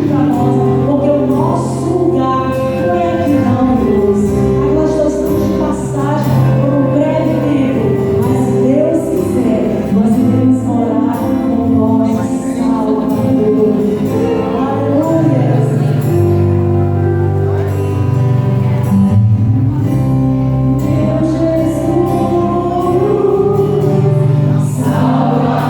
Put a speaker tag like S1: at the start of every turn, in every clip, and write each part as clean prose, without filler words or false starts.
S1: para nós, porque o nosso lugar não é aqui não, Deus. Nós estamos de passagem por um breve tempo, mas se Deus quiser, nós iremos morar com o nosso Salvador. Aleluia. Meu Jesus, Salvador,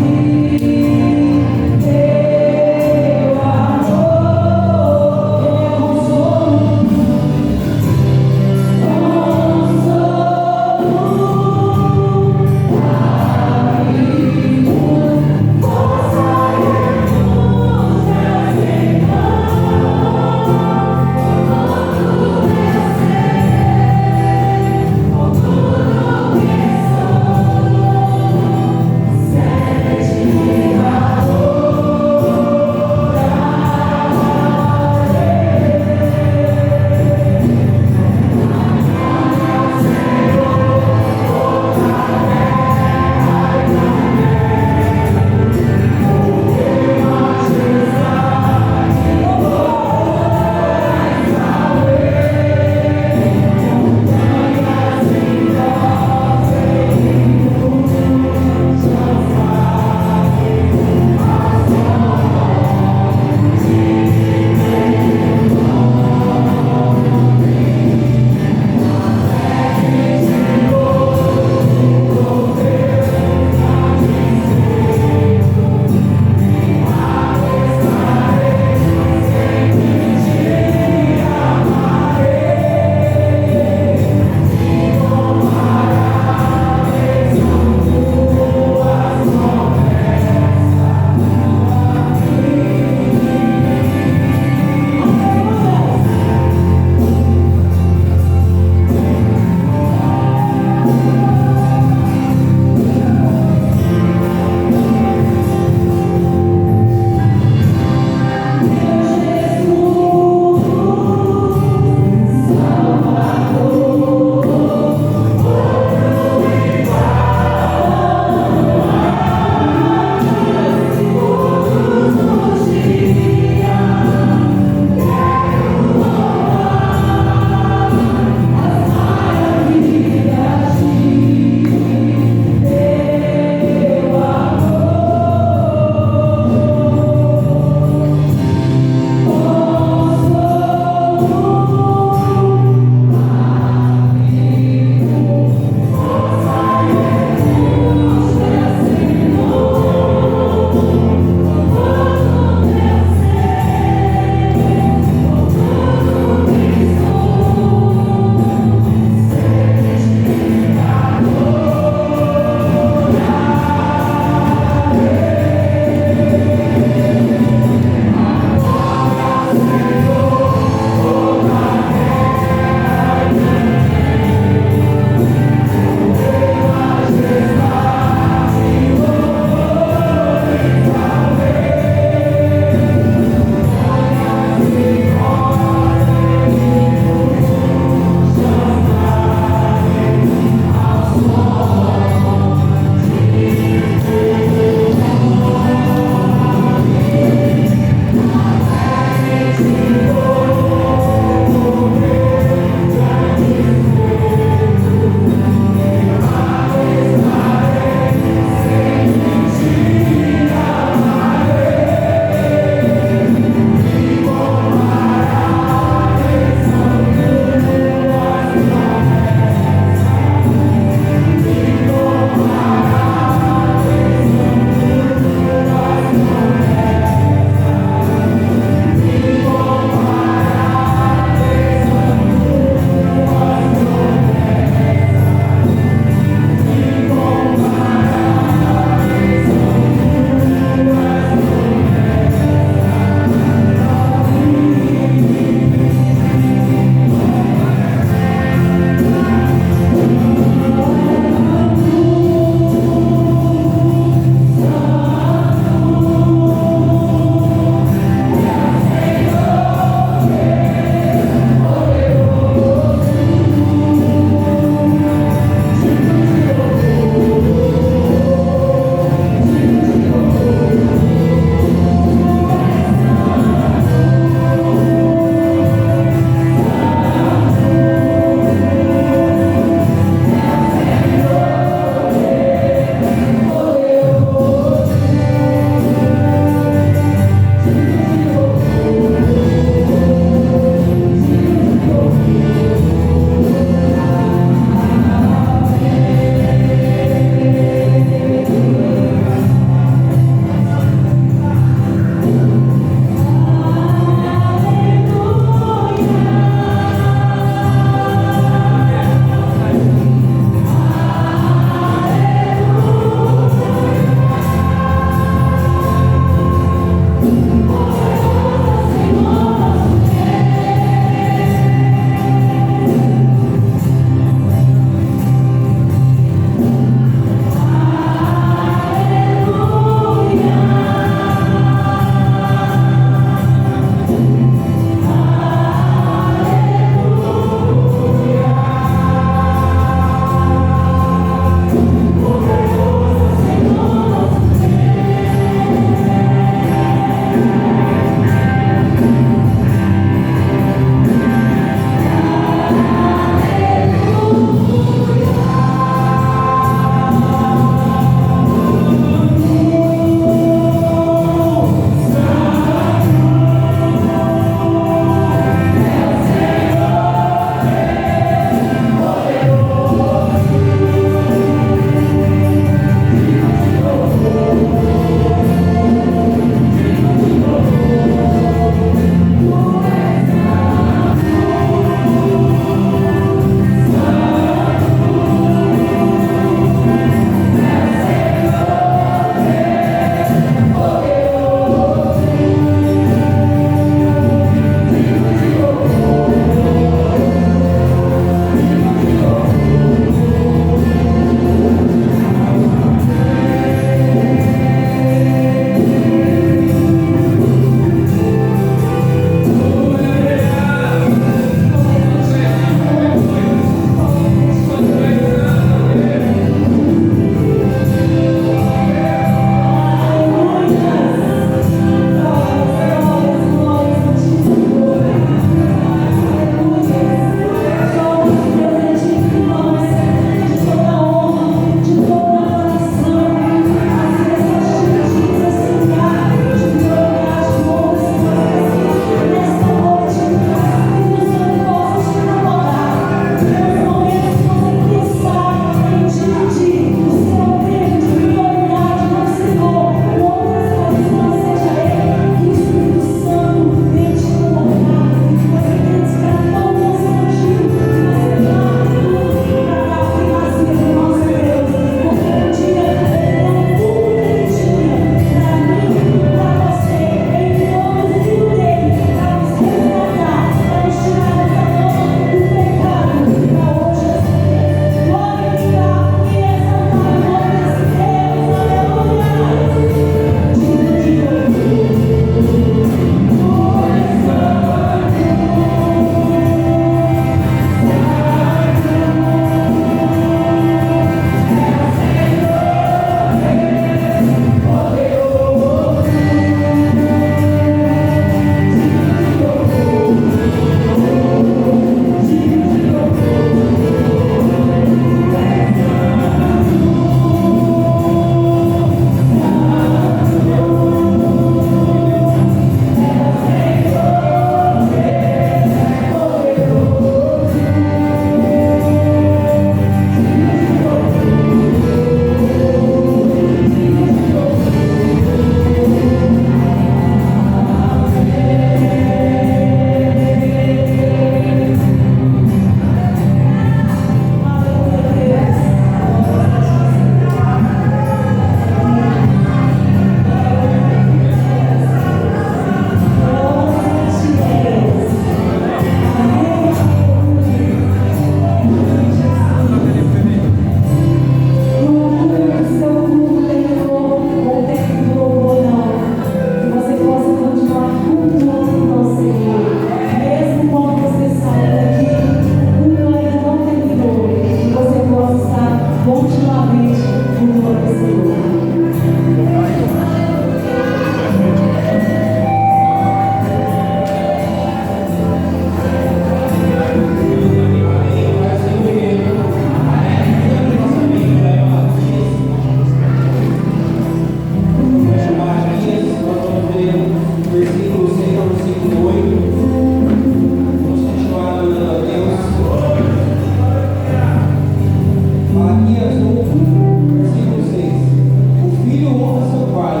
S2: pai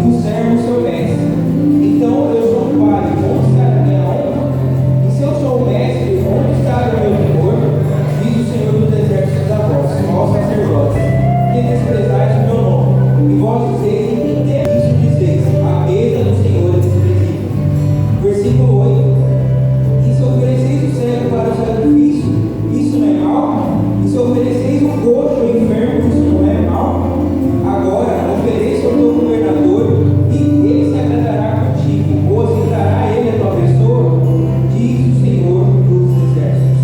S2: e o servo o seu mestre. Então eu sou o pai, onde está a minha honra? E se eu sou o mestre, onde está o meu temor? Diz o Senhor dos Exércitos a vós, ó sacerdotes, que desprezais o meu nome. E vós dizeis, entendei isso, dizeis, a mesa do Senhor é desprezível. Versículo 8. E se ofereceis o cego para o sacrifício, isso não é mal? E se ofereceis o coxo ao enfermo, isso não é mal? Agora ofereça ao teu governador, e ele se agradará contigo, ou aceitará ele a tua pessoa, diz o Senhor dos Exércitos.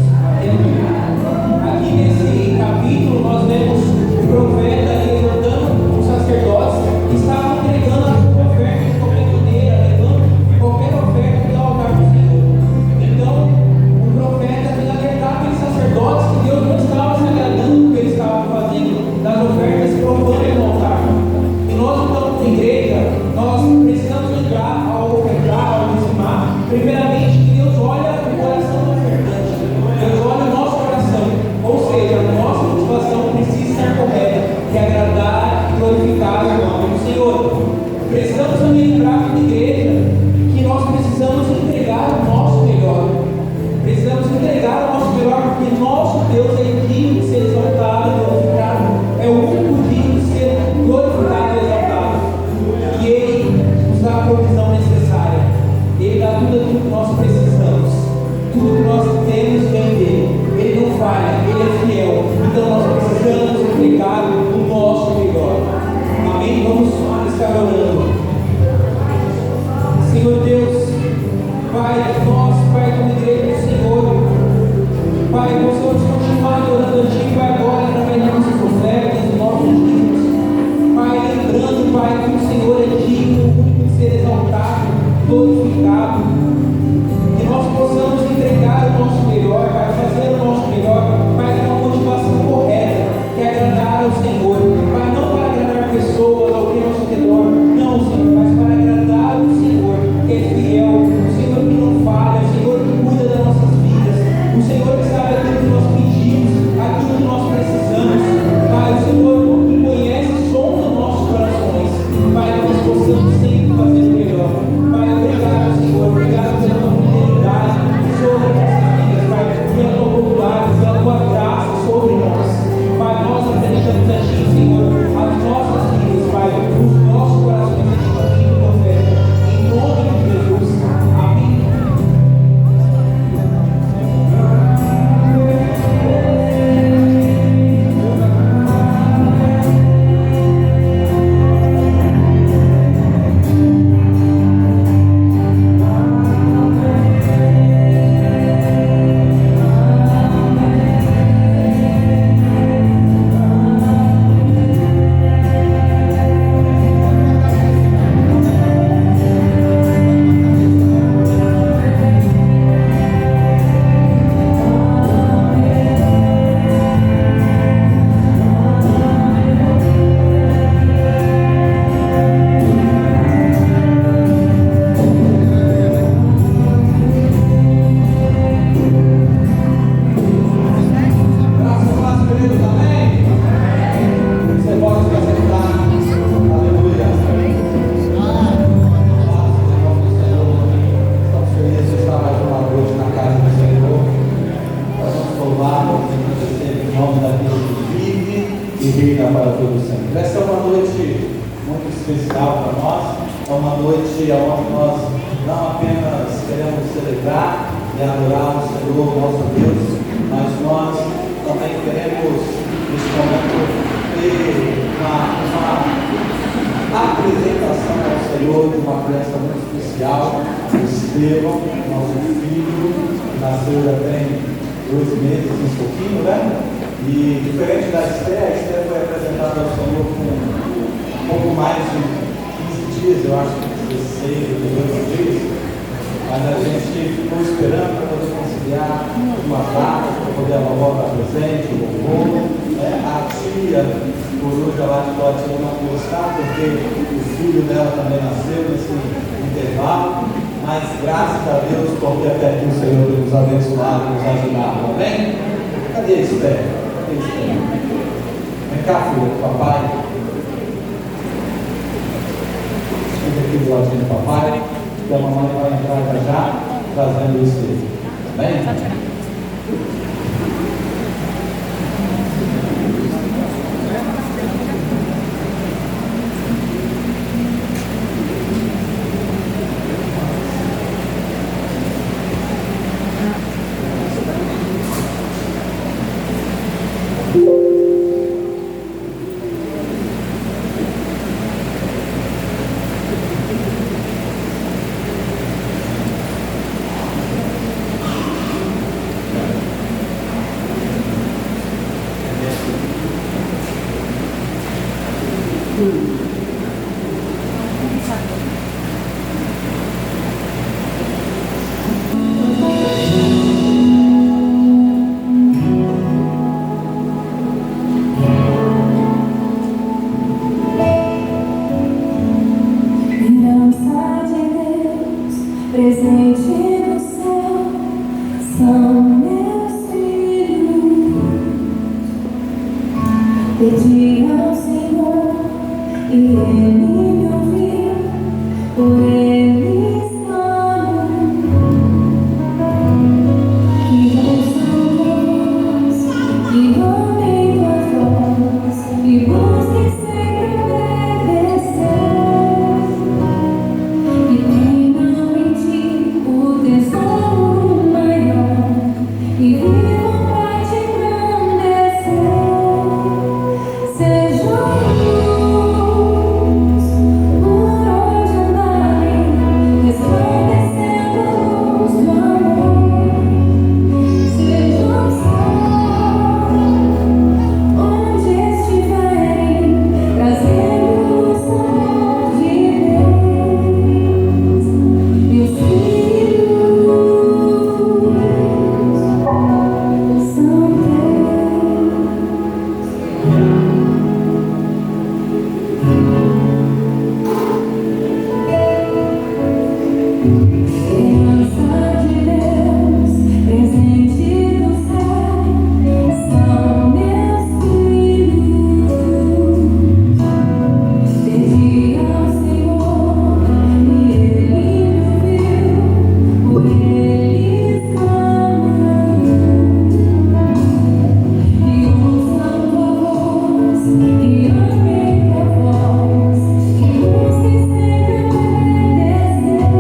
S2: Aqui nesse capítulo nós vemos o profeta exortando os sacerdotes que estavam entregando a sua oferta de qualquer maneira, levando qualquer oferta do altar do Senhor. Então o profeta fez alertar aqueles sacerdotes que Deus não estava se agradando do que eles estavam fazendo, das ofertas profanas no altar. E nós, então, como igreja, nós precisamos lembrar ao ofertar, ao dizimar, primeiramente que Deus olha o coração do ofertante, Deus olha o nosso coração, ou seja, a nossa motivação precisa estar correta, que é agradar e glorificar o nome do Senhor. Precisamos também lembrar como igreja que nós precisamos entregar o nosso melhor. Precisamos entregar o nosso melhor, porque nosso Deus é digno de ser exaltado e glorificado, é o único digno de ser glorificado e exaltado. E Ele nos dá a provisão necessária, Ele dá tudo aquilo que nós precisamos, tudo que nós temos vem dele, Ele não falha, Ele é fiel, então nós precisamos entregar o nosso melhor. Amém? Vamos estar orando. Senhor Deus, Pai, nós, Pai, como igreja do Senhor, Pai, nós vamos continuar adorando a Ti, Pai, agora, através das nossas ofertas, dos nossos dízimos. Pai, lembrando, Pai, que o Senhor é digno de ser exaltado, glorificado. Que nós possamos entregar o nosso melhor, Pai, fazer o nosso melhor, Pai, com a motivação correta, que é agradar ao Senhor. Pai, não para agradar pessoas ao que é ao nosso redor, não, Senhor, mas para agradar o Senhor, que é fiel, o Senhor que não falha, o Senhor que cuida das nossas vidas, o Senhor que sabe aquilo que nós pedimos, aquilo que nós precisamos. Pai, o Senhor que conhece e sonda nossos corações. Pai, que nós possamos sempre fazer o melhor. Pai, obrigado, Senhor, obrigado pela tua fidelidade sobre nossas vidas, Pai, pela tua bondade, pela tua graça sobre nós. Pai, nós apresentamos a Ti, Senhor, as nossas vidas, Pai, os nossos corações, a Ti, caminho de oferta, em nome de Jesus. Amém.
S3: filhotinho do papai, e a mamãe vai entrar já já, trazendo o espelho. Amém?
S1: Presente no céu são meus filhos. Pedi ao Senhor e Ele me ouviu, por Ele clamo. Que ouçam tua voz, que amem tua voz, e busquem sempre obedecer. E tenham em ti o tesouro maior, e vivam pra te engrandecer. Sejam luz por onde andarem, resplandecendo a luz do amor. Sejam sal onde estiverem, trazendo o sabor de Deus. Meus filhos são herança de Deus, presente do céu, são meus filhos. Pedi ao Senhor e Ele me ouviu, por Ele clamo. E ouçam tua voz, e amem tua voz, e busquem sempre obedecer.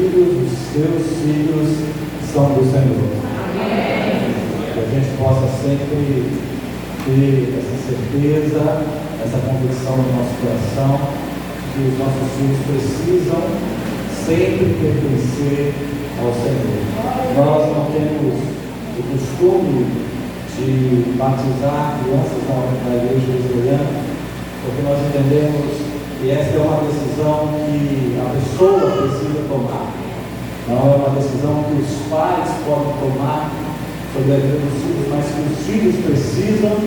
S3: filhos, os seus filhos são do Senhor. Que a gente possa sempre ter essa certeza, essa convicção no nosso coração, que os nossos filhos precisam sempre pertencer ao Senhor. Nós não temos o costume de batizar crianças na igreja wesleyana, porque nós entendemos que essa é uma decisão que a pessoa precisa tomar. Não é uma decisão que os pais podem tomar sobre a vida dos filhos, mas que os filhos precisam,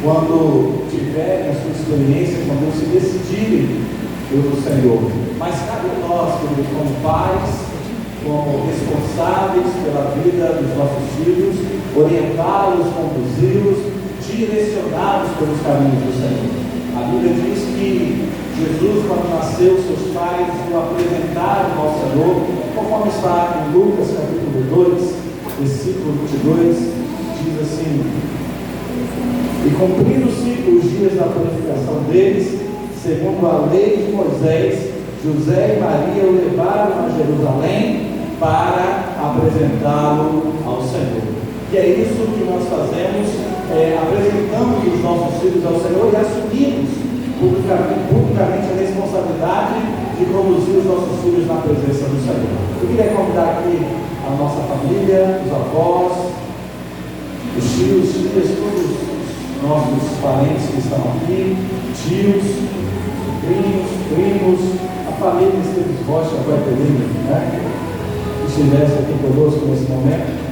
S3: quando tiverem a sua experiência, quando se decidirem pelo Senhor. Mas cabe a nós, queridos, como pais, como responsáveis pela vida dos nossos filhos, orientá-los, conduzi-los, direcioná-los pelos caminhos do Senhor. A Bíblia diz que Jesus, quando nasceu, seus pais o apresentaram ao Senhor, conforme está em Lucas capítulo 2, versículo 22, diz assim: e cumprindo-se os dias da purificação deles, segundo a lei de Moisés, José e Maria o levaram a Jerusalém para apresentá-lo ao Senhor. E é isso que nós fazemos, apresentamos os nossos filhos ao Senhor e assumimos publicamente a responsabilidade de conduzir os nossos filhos na presença do Senhor. Eu queria convidar aqui a nossa família, os avós, os tios, filhas, todos os nossos parentes que estão aqui, tios, sobrinhos, primos, a família Esteves Rocha, a Guatemala, né? Que estivesse aqui conosco nesse momento.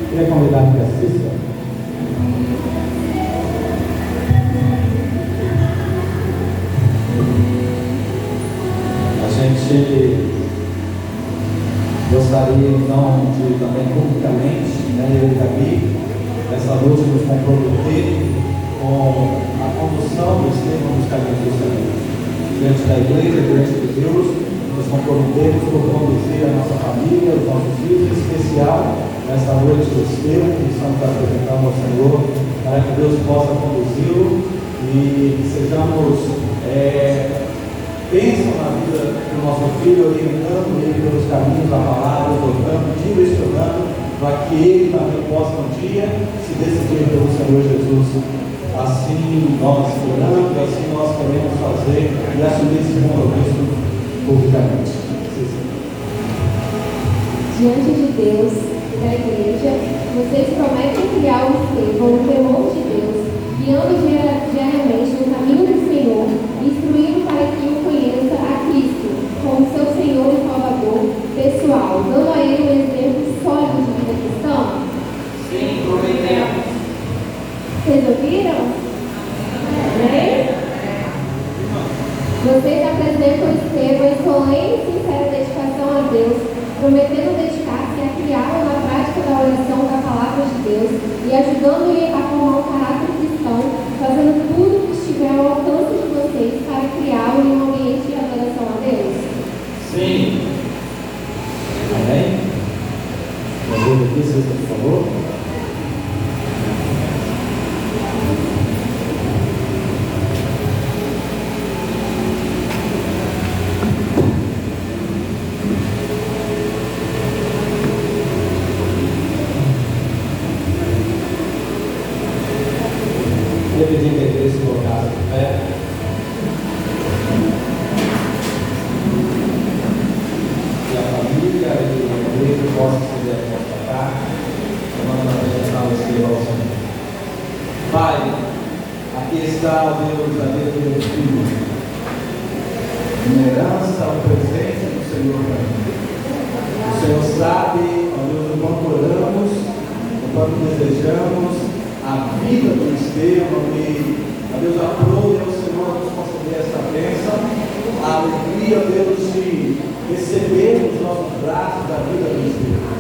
S3: Queria convidar aqui a Cícera. A gente gostaria então de também publicamente, eu e Gabi, essa noite nos comprometer com a condução do Estevão dos caminhos do Senhor. Diante da igreja, diante de Deus, nos comprometemos por conduzir a nossa família, os nossos filhos, em especial nesta noite do Estevão, que estamos apresentando ao Senhor, para que Deus possa conduzi-lo e que sejamos bênção na vida do nosso filho, orientando ele pelos caminhos da palavra, exortando, direcionando, para que ele também possa um dia se decidir pelo Senhor Jesus. Assim nós esperamos, assim nós queremos fazer e assumir esse compromisso publicamente.
S4: Diante de Deus e da igreja, vocês prometem criar o Estevão no temor de Deus, guiando diariamente no caminho do Senhor, instruindo para que o conheça a Cristo como seu Senhor e Salvador pessoal, dando a ele um exemplo sólido de vida cristã?
S2: Sim, prometemos.
S4: Vocês ouviram? Amém? Vocês apresentam o Estevão em solene e sincera dedicação a Deus, prometendo dedicar-se a criá-lo na prática da oração da palavra de Deus e ajudando-lhe a formar um caráter cristão, fazendo tudo o que estiver ao alcance de vocês para criá-lo em um ambiente de adoração a Deus.
S3: Sim. Amém? Vamos ver aqui, vocês, por favor. Pedir que a igreja se colocasse de pé. E a família e a igreja possam se der para cá, chamando a apresentar o Senhor ao Senhor. Pai, aqui está o Deus da vida do Filho, uma herança, um presente do Senhor para mim. O Senhor sabe, ó Deus, o quanto oramos quando desejamos a vida do Estevão e, a Deus, aprove ao Senhor nos conceder essa bênção, a alegria, Deus, de receber os nossos braços da vida do Estevão.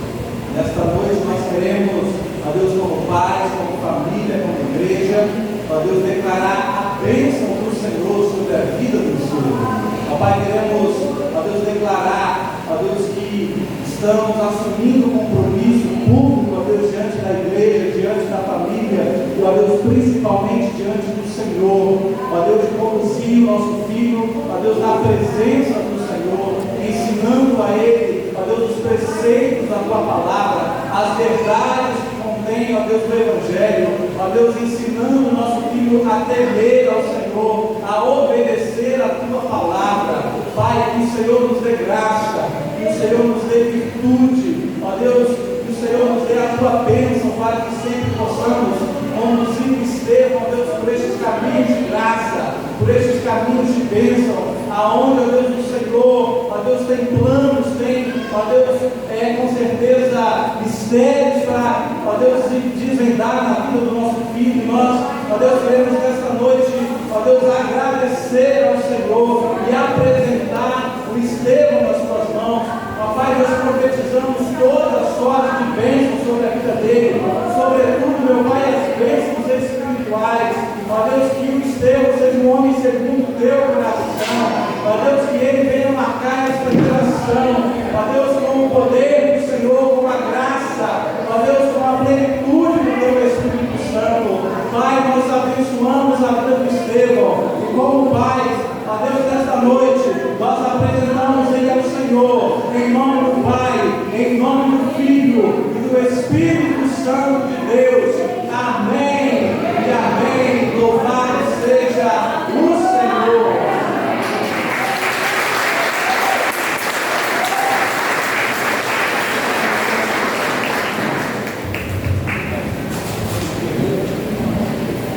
S3: Nesta noite nós queremos, a Deus, como pais, como família, como igreja, a Deus, declarar a bênção do Senhor sobre a vida do Estevão. Ó Pai, queremos, a Deus, declarar, a Deus, que estamos assumindo um compromisso público, ó Deus, diante da igreja, diante da família, e, ó Deus, principalmente diante do Senhor, ó Deus, de conduzir o nosso filho, ó Deus, na presença do Senhor, ensinando a ele, ó Deus, os preceitos da Tua palavra, as verdades que contém, ó Deus, do Evangelho, ó Deus, ensinando o nosso filho a temer ao Senhor, a obedecer a Tua palavra. Pai, que o Senhor nos dê graça, que o Senhor nos dê virtude, ó Deus, que o Senhor nos dê a Tua bênção, para que sempre possamos conduzir o Estevão, ó Deus, por estes caminhos de graça, por estes caminhos de bênção, aonde, ó Deus, o Senhor, ó Deus, tem planos, tem, ó Deus, com certeza, mistérios para, ó Deus, desvendar na vida do nosso filho. E nós, ó Deus, queremos nesta noite, ó Deus, agradecer ao Senhor e apresentar o Estevão nas Tuas mãos. Ó Pai, nós profetizamos toda sorte de bênção sobre a vida dele, sobretudo, meu Pai, as bênçãos espirituais. Ó Deus, que o Estevão seja um homem segundo o Teu coração. Ó Deus, que ele venha marcar esta geração. Ó Deus, com o poder do Senhor, com a graça. Ó Deus, com a plenitude do Teu Espírito Santo. Pai, nós abençoamos a vida do Estevão. E como pais, ó Deus, nesta noite, nós apresentamos ele ao Senhor, em nome do Pai, em nome do Filho e do Espírito Santo de Deus. Amém e amém. Louvado seja o Senhor.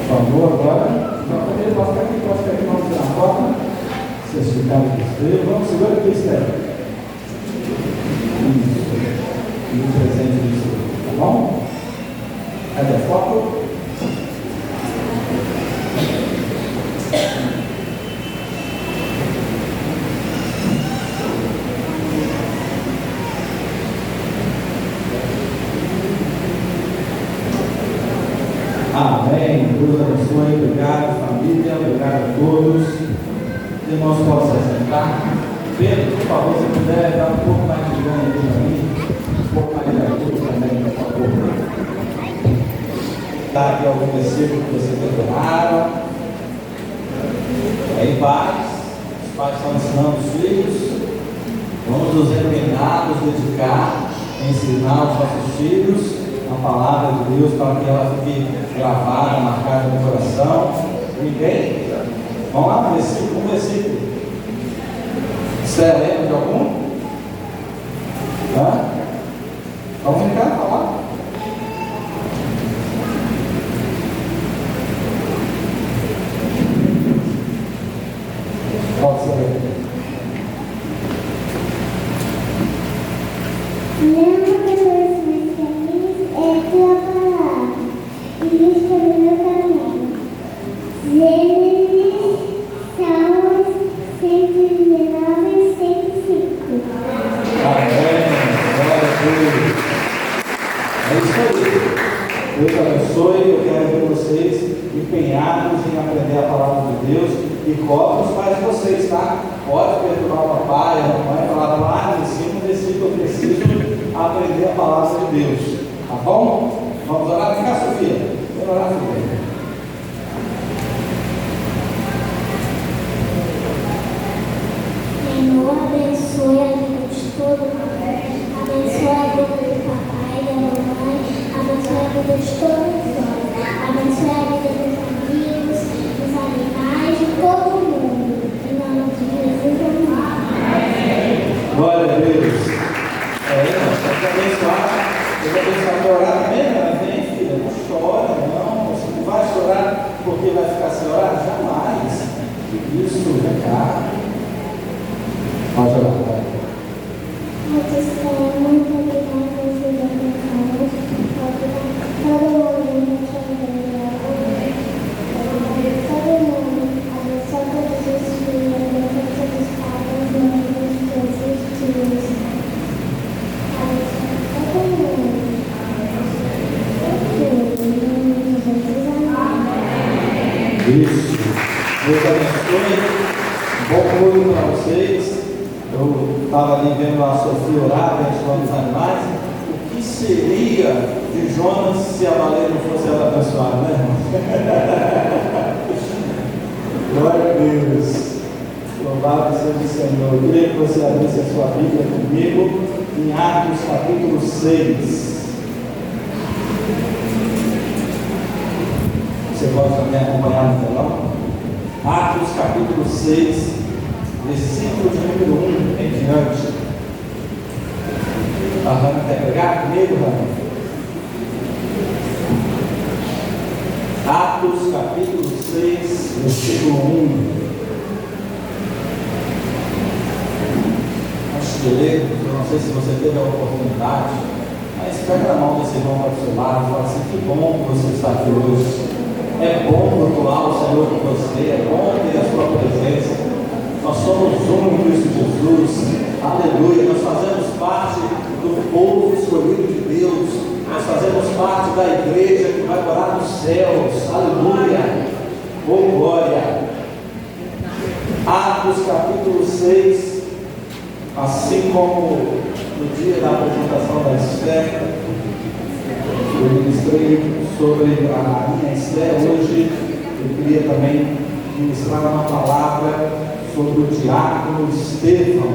S2: Por favor, agora, ele pode ficar aqui, vamos tirar a foto. Vocês ficaram com o Estevão, vamos segurar aqui o Estevão. Isso. E o presente do Estevão, tá bom? Cadê a foto? Amém. Deus abençoe. Obrigado, família. Obrigado a todos. Irmãos, posso se assentar? Pedro, por favor, se puder, dar um pouco mais de ganho aqui para mim. Um pouco mais de ajuda também, por favor. Dá aqui algum versículo que vocês decoraram. Aí, pais. Os pais estão ensinando os filhos. Vamos nos empenhar, nos dedicar, ensinar os nossos filhos a palavra de Deus para que ela fique gravada, marcada no coração. Ninguém? Vamos lá, um versículo. Você lembra de algum? Hã? Vamos ficar, falar? Qual você lembra?
S5: Lembra dos meus caminhos é Tua palavra, e lista do meu caminho. Gênesis, Salmos 119 e 105.
S3: Amém. Glória a Deus. É isso aí. Deus abençoe. Eu quero ver vocês empenhados em aprender a palavra de Deus e cobra os pais de vocês, tá? Pode perturbar o papai, a mamãe, falar lá, ensina um versículo, eu preciso aprender a palavra de Deus. Tá bom? Vamos orar. Vem cá, Sofia. Vem orar, Sofia.
S5: Senhor, abençoe a vida de todo mundo. Abençoe a vida do papai, da mamãe. Abençoe a vida de todos nós. Abençoe a vida dos amigos, dos animais, de todo mundo. Em nome de Jesus, amém.
S3: Glória a Deus. Nós temos que abençoar. Eu vou abençoar para orar também, né? Vem, filha, não chora, não. Você não vai chorar porque vai ficar sem orar? Jamais. Isso, vem cá. Pode orar, vai.
S5: Muito obrigada por tudo que
S3: Isso. Deus abençoe. Bom culto para vocês. Eu estava ali vendo a Sofia orar, abençoando os animais. O que seria de Jonas se a baleia não fosse ela abençoada, né, irmão? Glória a Deus. Louvado seja o Senhor. Eu queria que você abrisse a sua Bíblia comigo em Atos capítulo 6. Você pode também acompanhar no telão. Atos capítulo 6, versículo de número 1 em diante. A Rana quer pegar comigo, Rana? Atos capítulo 6, versículo 1. Antes de ler, eu não sei se você teve a oportunidade, mas pega na mão desse irmão para o seu lado e fala assim: que bom que você está aqui hoje. É bom cultuar o Senhor com você, é bom ter a sua presença. Nós somos um em Cristo Jesus, aleluia. Nós fazemos parte do povo escolhido de Deus, nós fazemos parte da igreja que vai morar nos céus, aleluia, oh glória. Atos capítulo 6, assim como no dia da apresentação da Esther, eu ministrei sobre a minha estreia. Hoje eu queria também ministrar uma palavra sobre o diácono Estevão.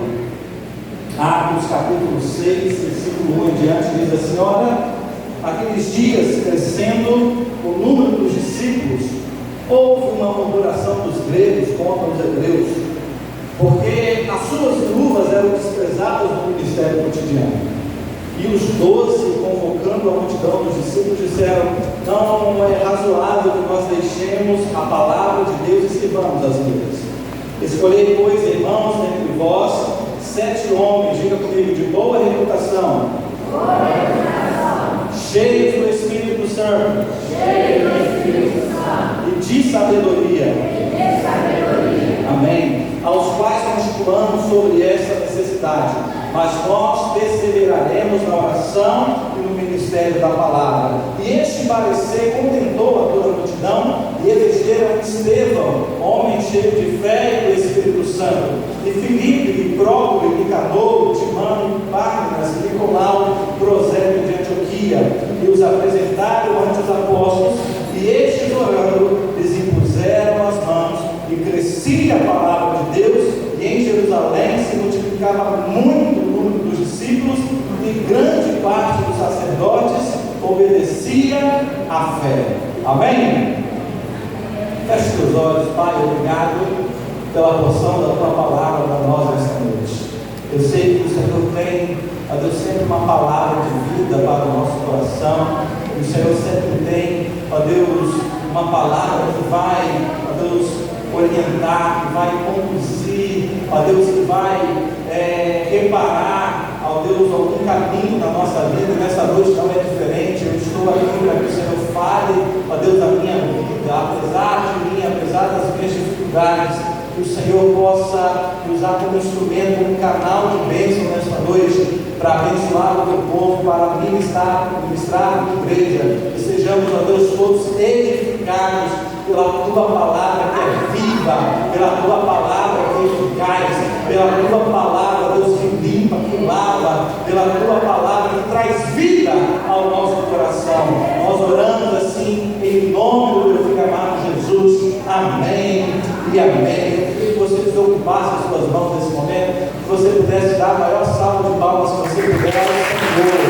S3: Atos capítulo 6, versículo 1 em diante, diz assim: ora, aqueles dias, crescendo o número dos discípulos, houve uma murmuração dos gregos contra os hebreus, porque as suas viúvas eram desprezadas no ministério cotidiano. E os 12, convocando a multidão dos discípulos, disseram: não é razoável que nós deixemos a palavra de Deus e sirvamos as vidas. Escolhei, pois, irmãos, entre vós, 7 homens, diga comigo, de boa reputação, cheios do Espírito Santo, e de sabedoria, amém, aos quais constituamos sobre essa necessidade, mas nós perseveraremos na oração e no ministério da palavra. E este parecer contentou a toda a multidão, e elegeram Estevão, homem cheio de fé e do Espírito Santo, e Filipe, e Prócoro, e Nicador, Timão, Parmenas, e Nicolau, prosélito de Antioquia, e os apresentaram ante os apóstolos, e estes, orando, lhes impuseram as mãos, e crescia a palavra de Deus, e em Jerusalém se multiplicava muito o número dos discípulos, e grande parte dos sacerdotes obedecia à fé. Amém? Feche seus olhos, Pai, obrigado pela porção da Tua palavra para nós esta noite. Eu sei que o Senhor tem, ó Deus, sempre uma palavra de vida para o nosso coração, e o Senhor sempre tem, ó Deus, uma palavra que vai, ó Deus, orientar, que vai conduzir, ó Deus, que vai reparar, ó Deus, algum caminho na nossa vida. Nessa noite não é diferente. Eu estou aqui para que o Senhor fale, ó Deus, da minha vida, apesar de mim, apesar das minhas dificuldades, que o Senhor possa me usar como instrumento, como canal de bênção nesta noite, para abençoar o teu povo, para ministrar a tua igreja, que sejamos, ó Deus, todos edificados pela tua palavra que é viva, pela tua palavra que é eficaz, pela tua palavra, Deus, que limpa, que lava, pela tua palavra que traz vida ao nosso coração. Nós oramos assim em nome do teu filho amado Jesus. Amém e amém. Eu queria que você desocupasse as suas mãos nesse momento, que você pudesse dar a maior salva de palmas que você puder ao Senhor,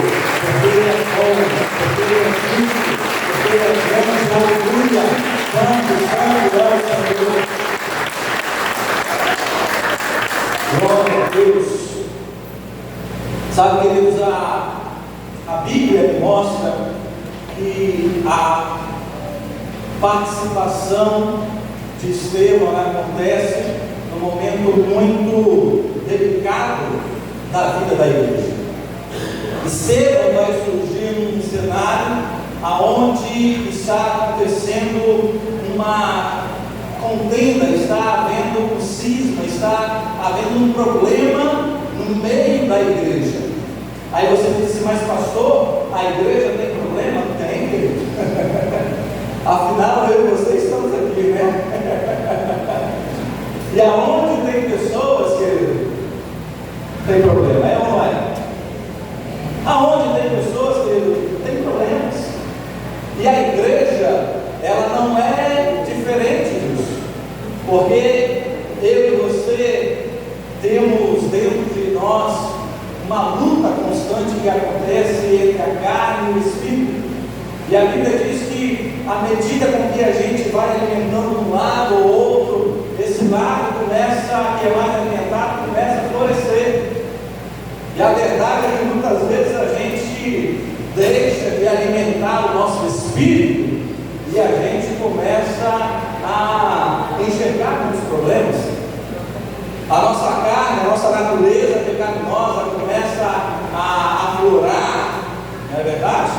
S3: porque Ele é bom, porque Ele é justo, porque Ele é grande, aleluia. Santo é o Senhor. Glória a Deus. Sabe, queridos, a Bíblia mostra que a participação de Estevão acontece num momento muito delicado da vida da igreja. Estevão vai surgir num cenário aonde está acontecendo uma contenda, está havendo um cisma, está havendo um problema no meio da igreja. Aí você diz assim: mas pastor, a igreja tem problema? Tem, querido. Afinal, eu e você estamos aqui, né? E aonde tem pessoas, querido, tem problema, é ou não é? Aonde tem pessoas, querido, tem problemas. E a igreja, ela não é diferente disso. Porque eu e você temos dentro de nós uma luta constante que acontece entre a carne e o espírito. E a Bíblia diz que à medida com que a gente vai alimentando um lado ou outro, esse lado começa, que é mais alimentado, começa a florescer. E a verdade é que muitas vezes a gente deixa de alimentar o nosso espírito e a gente começa a enxergar muitos problemas. A nossa carne, a nossa natureza pecaminosa começa a aflorar, não é verdade?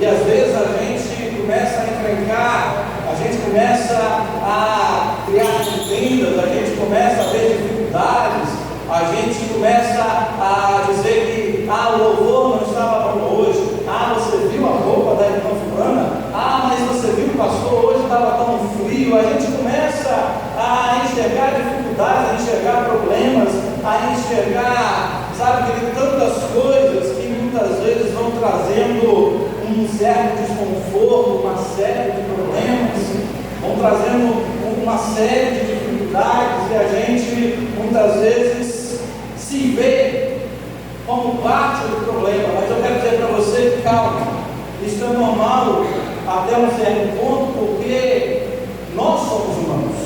S3: E às vezes a gente começa a encrencar, a gente começa a criar contendas, a gente começa a ver dificuldades, a gente começa a dizer que o louvor não estava bom hoje, você viu a roupa da irmã fulana, mas você viu o pastor hoje estava tão frio. A gente começa a enxergar dificuldades, a enxergar problemas, a enxergar, tantas coisas que muitas vezes vão trazendo um certo desconforto, uma série de problemas, vão trazendo uma série de dificuldades, e a gente muitas vezes se vê como parte do problema. Mas eu quero dizer para você, calma, isso é normal até um certo ponto, porque nós somos humanos,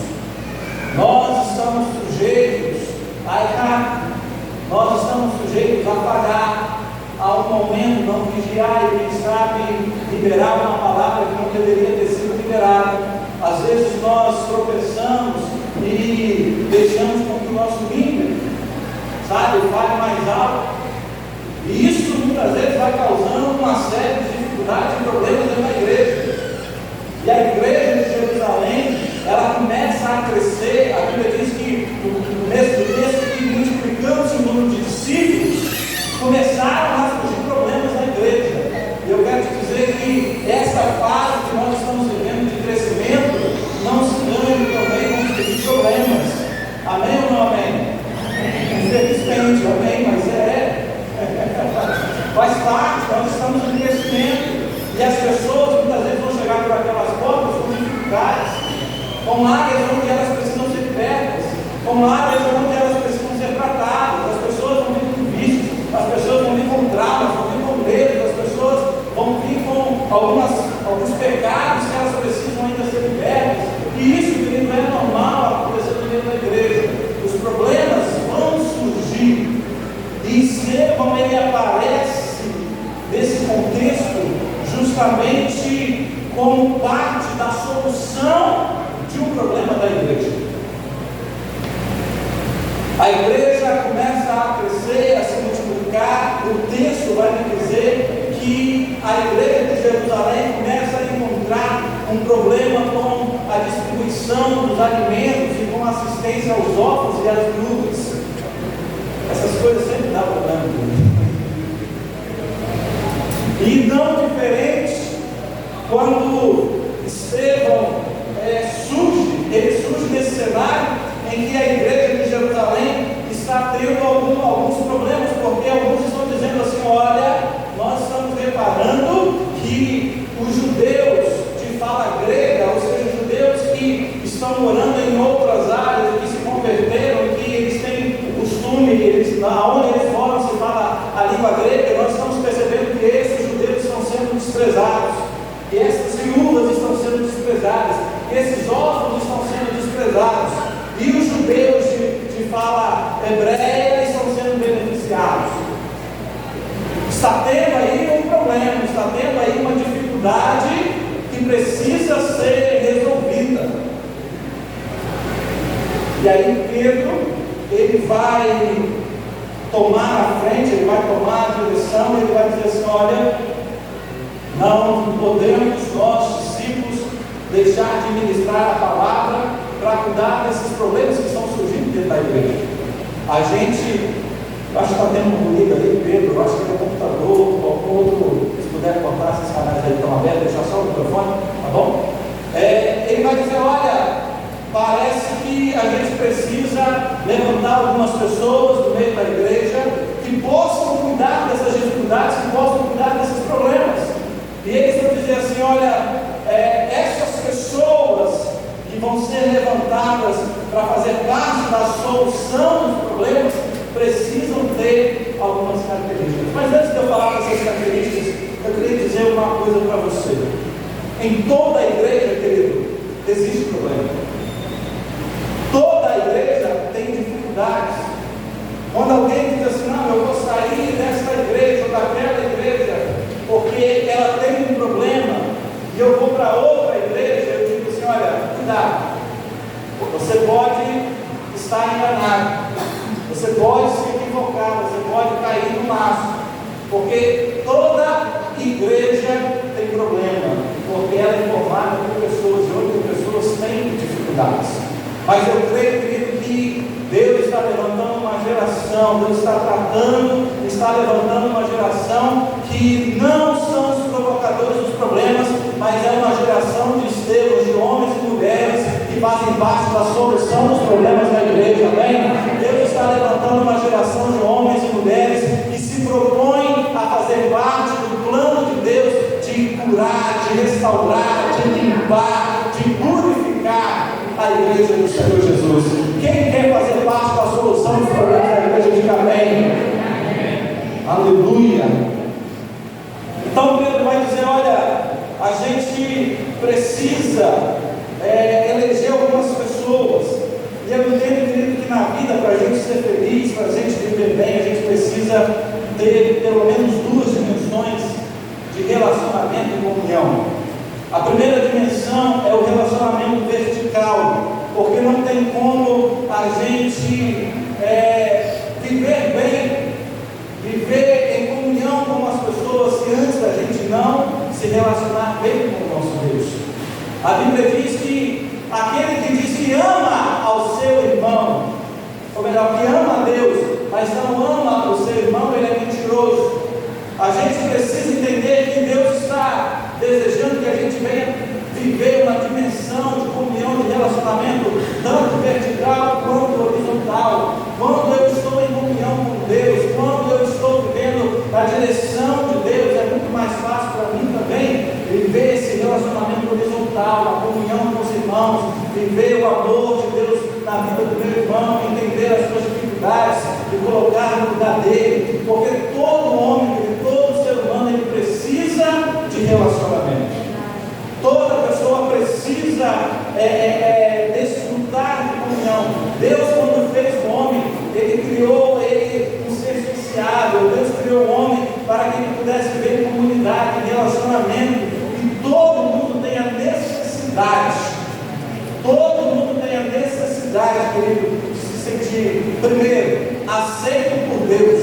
S3: nós estamos sujeitos a errar, nós estamos sujeitos a falhar, a um momento não vigiar e quem sabe liberar uma palavra que não deveria ter sido liberada. Às vezes nós tropeçamos e deixamos com que o nosso líder, fale mais alto, e isso muitas vezes vai causando uma série de dificuldades e problemas dentro da igreja. E a igreja de Jerusalém, ela começa a crescer. A Bíblia diz que no começo do texto, que multiplicando-se o número de discípulos, começaram a surgir problemas na igreja. E eu quero te dizer que essa fase que nós estamos vivendo de crescimento não se ganha também com esses problemas. Amém ou não amém? Infelizmente, amém, mas faz parte, nós estamos em crescimento, e as pessoas muitas vezes vão chegar por aquelas portas com dificuldades, com áreas onde elas precisam ser cobertas, com áreas onde elas precisam ser tratadas. As pessoas vão vir com vícios, as pessoas vão vir com traumas, vão vir com medos, as pessoas vão vir com alguns pecados que elas precisam ainda ser libertas, e isso, querido, é normal acontecer dentro da igreja. Os problemas vão surgir, e Estevão, ele aparece nesse contexto justamente como parte da solução de um problema da igreja. A igreja começa a crescer, a se multiplicar. O texto vai me dizer que a igreja de Jerusalém começa a encontrar um problema com a distribuição dos alimentos e com a assistência aos órfãos e às viúvas. Essas coisas sempre dão problema. E não diferente quando Estevão surge, ele surge nesse cenário em que a igreja de Jerusalém está tendo alguns problemas, porque alguns estão dizendo assim: olha, nós estamos reparando que os judeus de fala grega, ou seja, judeus que estão morando em outras áreas, que se converteram, que eles têm o costume, aonde eles moram se fala a língua grega, nós estamos percebendo que esses judeus estão sendo desprezados, que essas viúvas estão sendo desprezadas, que esses órfãos estão sendo desprezados, e os judeus de fala hebreia estão sendo beneficiados. Está tendo aí um problema, está tendo aí uma dificuldade que precisa ser resolvida. E aí Pedro, ele vai tomar a frente, ele vai tomar a direção, ele vai dizer assim: olha, não podemos nós, discípulos, deixar de ministrar a palavra para cuidar desses problemas que estão surgindo dentro da igreja. A gente, eu acho que está tendo um ruído ali, Pedro, eu acho que é o computador, algum outro, se puder cortar esses canais aí que estão abertos, deixar só o microfone, tá bom? Ele vai dizer: olha, parece que a gente precisa levantar algumas pessoas do meio da igreja que possam cuidar dessas dificuldades, que possam cuidar desses problemas. E eles vão dizer assim: olha, essas pessoas que vão ser levantadas para fazer parte da solução dos problemas precisam ter algumas características. Mas antes de eu falar dessas características, eu queria dizer uma coisa para você. Em toda a igreja, querido, existe problema. Toda a igreja tem dificuldades. Quando alguém diz assim: não, eu vou sair dessa igreja ou daquela igreja porque ela tem um problema e eu vou para outra igreja, eu digo assim: olha, cuidado, você pode estar enganado, você pode se equivocar, você pode cair no laço, porque toda igreja tem problema, porque ela é formada por pessoas e outras pessoas têm dificuldades. Mas eu creio, querido, que Deus está levantando uma geração, Deus está tratando, está levantando uma geração que não são os provocadores dos problemas, mas é uma geração de estrelas, de homens e mulheres que fazem parte da solução dos problemas da igreja, amém? Deus está levantando uma geração de homens e mulheres que se propõem a fazer parte do plano de Deus de curar, de restaurar, de limpar, de purificar a igreja do Senhor Jesus. Quem quer fazer parte da solução dos problemas da igreja, diga amém. Aleluia. Então Pedro vai dizer: olha, a gente precisa eleger algumas pessoas. E eu entendo, querido, que na vida, para a gente ser feliz, para a gente viver bem, a gente precisa ter pelo menos duas dimensões de relacionamento e comunhão. A primeira dimensão é o relacionamento vertical, porque não tem como a gente viver bem, viver em comunhão com as pessoas se antes da gente não se relacionar bem com o nosso Deus. A Bíblia diz que aquele que diz que ama ao seu irmão, ou melhor, que ama a Deus, mas não ama o seu irmão, ele é mentiroso. A gente precisa entender que Deus está desejando que a gente venha viver uma dimensão de comunhão, de relacionamento, tanto vertical quanto horizontal. Quando eu estou em comunhão com Deus, quando eu estou vivendo na direção de Deus, é muito mais fácil para mim também viver esse relacionamento horizontal, a comunhão com os irmãos, viver o amor de Deus na vida do meu irmão, entender as suas dificuldades e colocar no lugar dele, porque todo homem, todo ser humano, ele precisa de relacionamento. Toda pessoa precisa desfrutar de comunhão. Deus, quando fez o homem, ele criou ele um ser sociável. Deus criou o homem para que ele pudesse viver em comunidade, em relacionamento. E todo mundo tem a necessidade. Todo mundo tem a necessidade, querido, de se sentir, primeiro, aceito por Deus.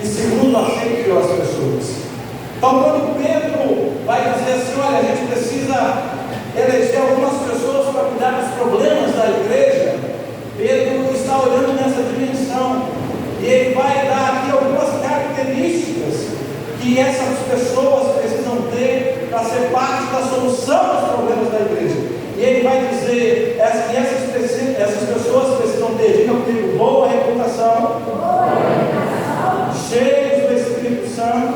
S3: E segundo, aceito pelas pessoas. Então, quando Pedro vai dizer assim: olha, a gente precisa eleger algumas pessoas para cuidar dos problemas da igreja, Pedro está olhando nessa dimensão, e ele vai dar aqui algumas características que essas pessoas precisam ter para ser parte da solução dos problemas da igreja. E ele vai dizer que essas pessoas precisam ter, diga comigo, boa reputação, cheios do Espírito Santo,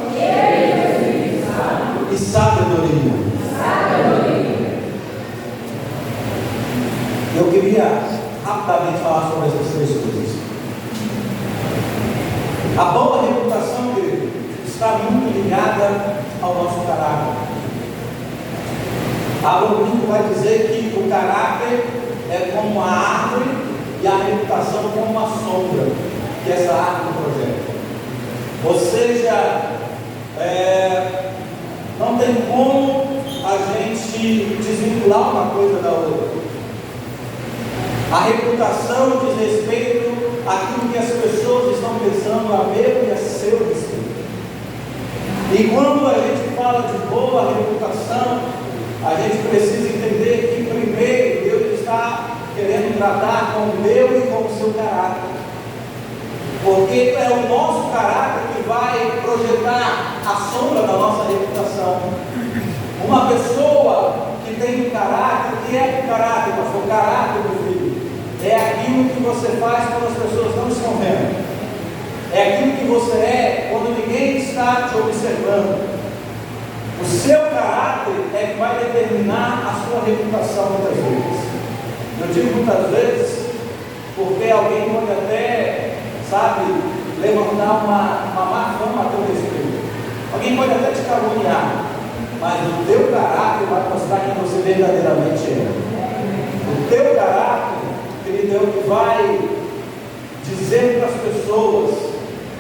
S3: e sabedoria. Eu queria rapidamente falar sobre essas três coisas. A boa reputação, querido, está muito ligada ao nosso caráter. Abraão vai dizer que o caráter é como a árvore e a reputação como uma sombra que essa árvore projeta. Ou seja, não tem como a gente desvincular uma coisa da outra. A reputação diz respeito àquilo que as pessoas estão pensando a meu e a seu respeito. E quando a gente fala de boa reputação, a gente precisa entender que primeiro Deus está querendo tratar com o meu e com o seu caráter. Porque é o nosso caráter que vai projetar a sombra da nossa reputação. Uma pessoa que tem um caráter, que é o caráter, pastor? O caráter do filho é aquilo aquilo que você faz quando as pessoas não estão vendo. É aquilo que você é quando ninguém está te observando. O seu caráter é que vai determinar a sua reputação muitas vezes. Eu digo muitas vezes porque alguém pode até, sabe, levantar uma má fama a teu respeito. Alguém pode até te caluniar, mas o teu caráter vai mostrar quem você verdadeiramente é. O teu caráter, querido, é o que vai dizer para as pessoas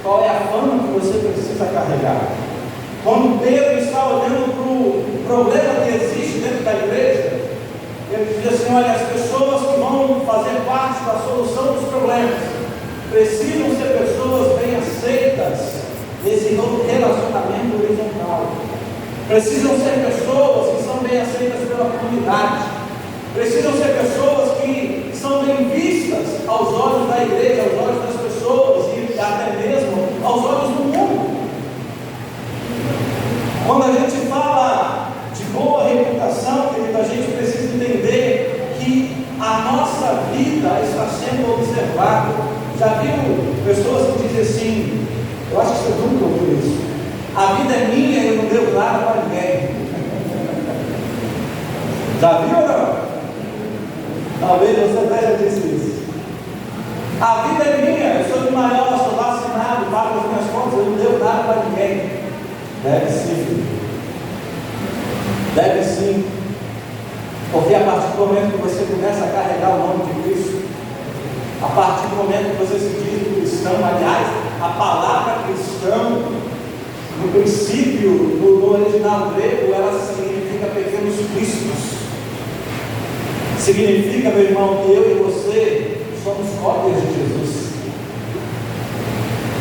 S3: qual é a fama que você precisa carregar. Quando Pedro está olhando para o problema que existe dentro da igreja, ele diz assim: olha, as pessoas que vão fazer parte da solução dos problemas precisam ser pessoas bem aceitas nesse novo relacionamento horizontal. Precisam ser pessoas que são bem aceitas pela comunidade. Precisam ser pessoas que são bem vistas aos olhos da igreja, aos olhos das pessoas e até mesmo aos olhos do mundo. Quando a gente fala de boa reputação, querido, a gente precisa entender que a nossa vida está sendo observada. Já viu pessoas que dizem assim, eu acho que você nunca ouviu isso: a vida é minha e eu não devo nada para ninguém. Já viu ou não? Talvez você até já disse isso. A vida é minha, eu sou de maior, sou vacinado, pago as minhas contas, eu não devo nada para ninguém. Deve sim. Deve sim. Porque a partir do momento que você começa a carregar o nome de Cristo, a partir do momento que você se diz cristão, aliás, a palavra cristão, no princípio, no original grego, ela significa pequenos cristos. Significa, meu irmão, que eu e você somos cópias de Jesus.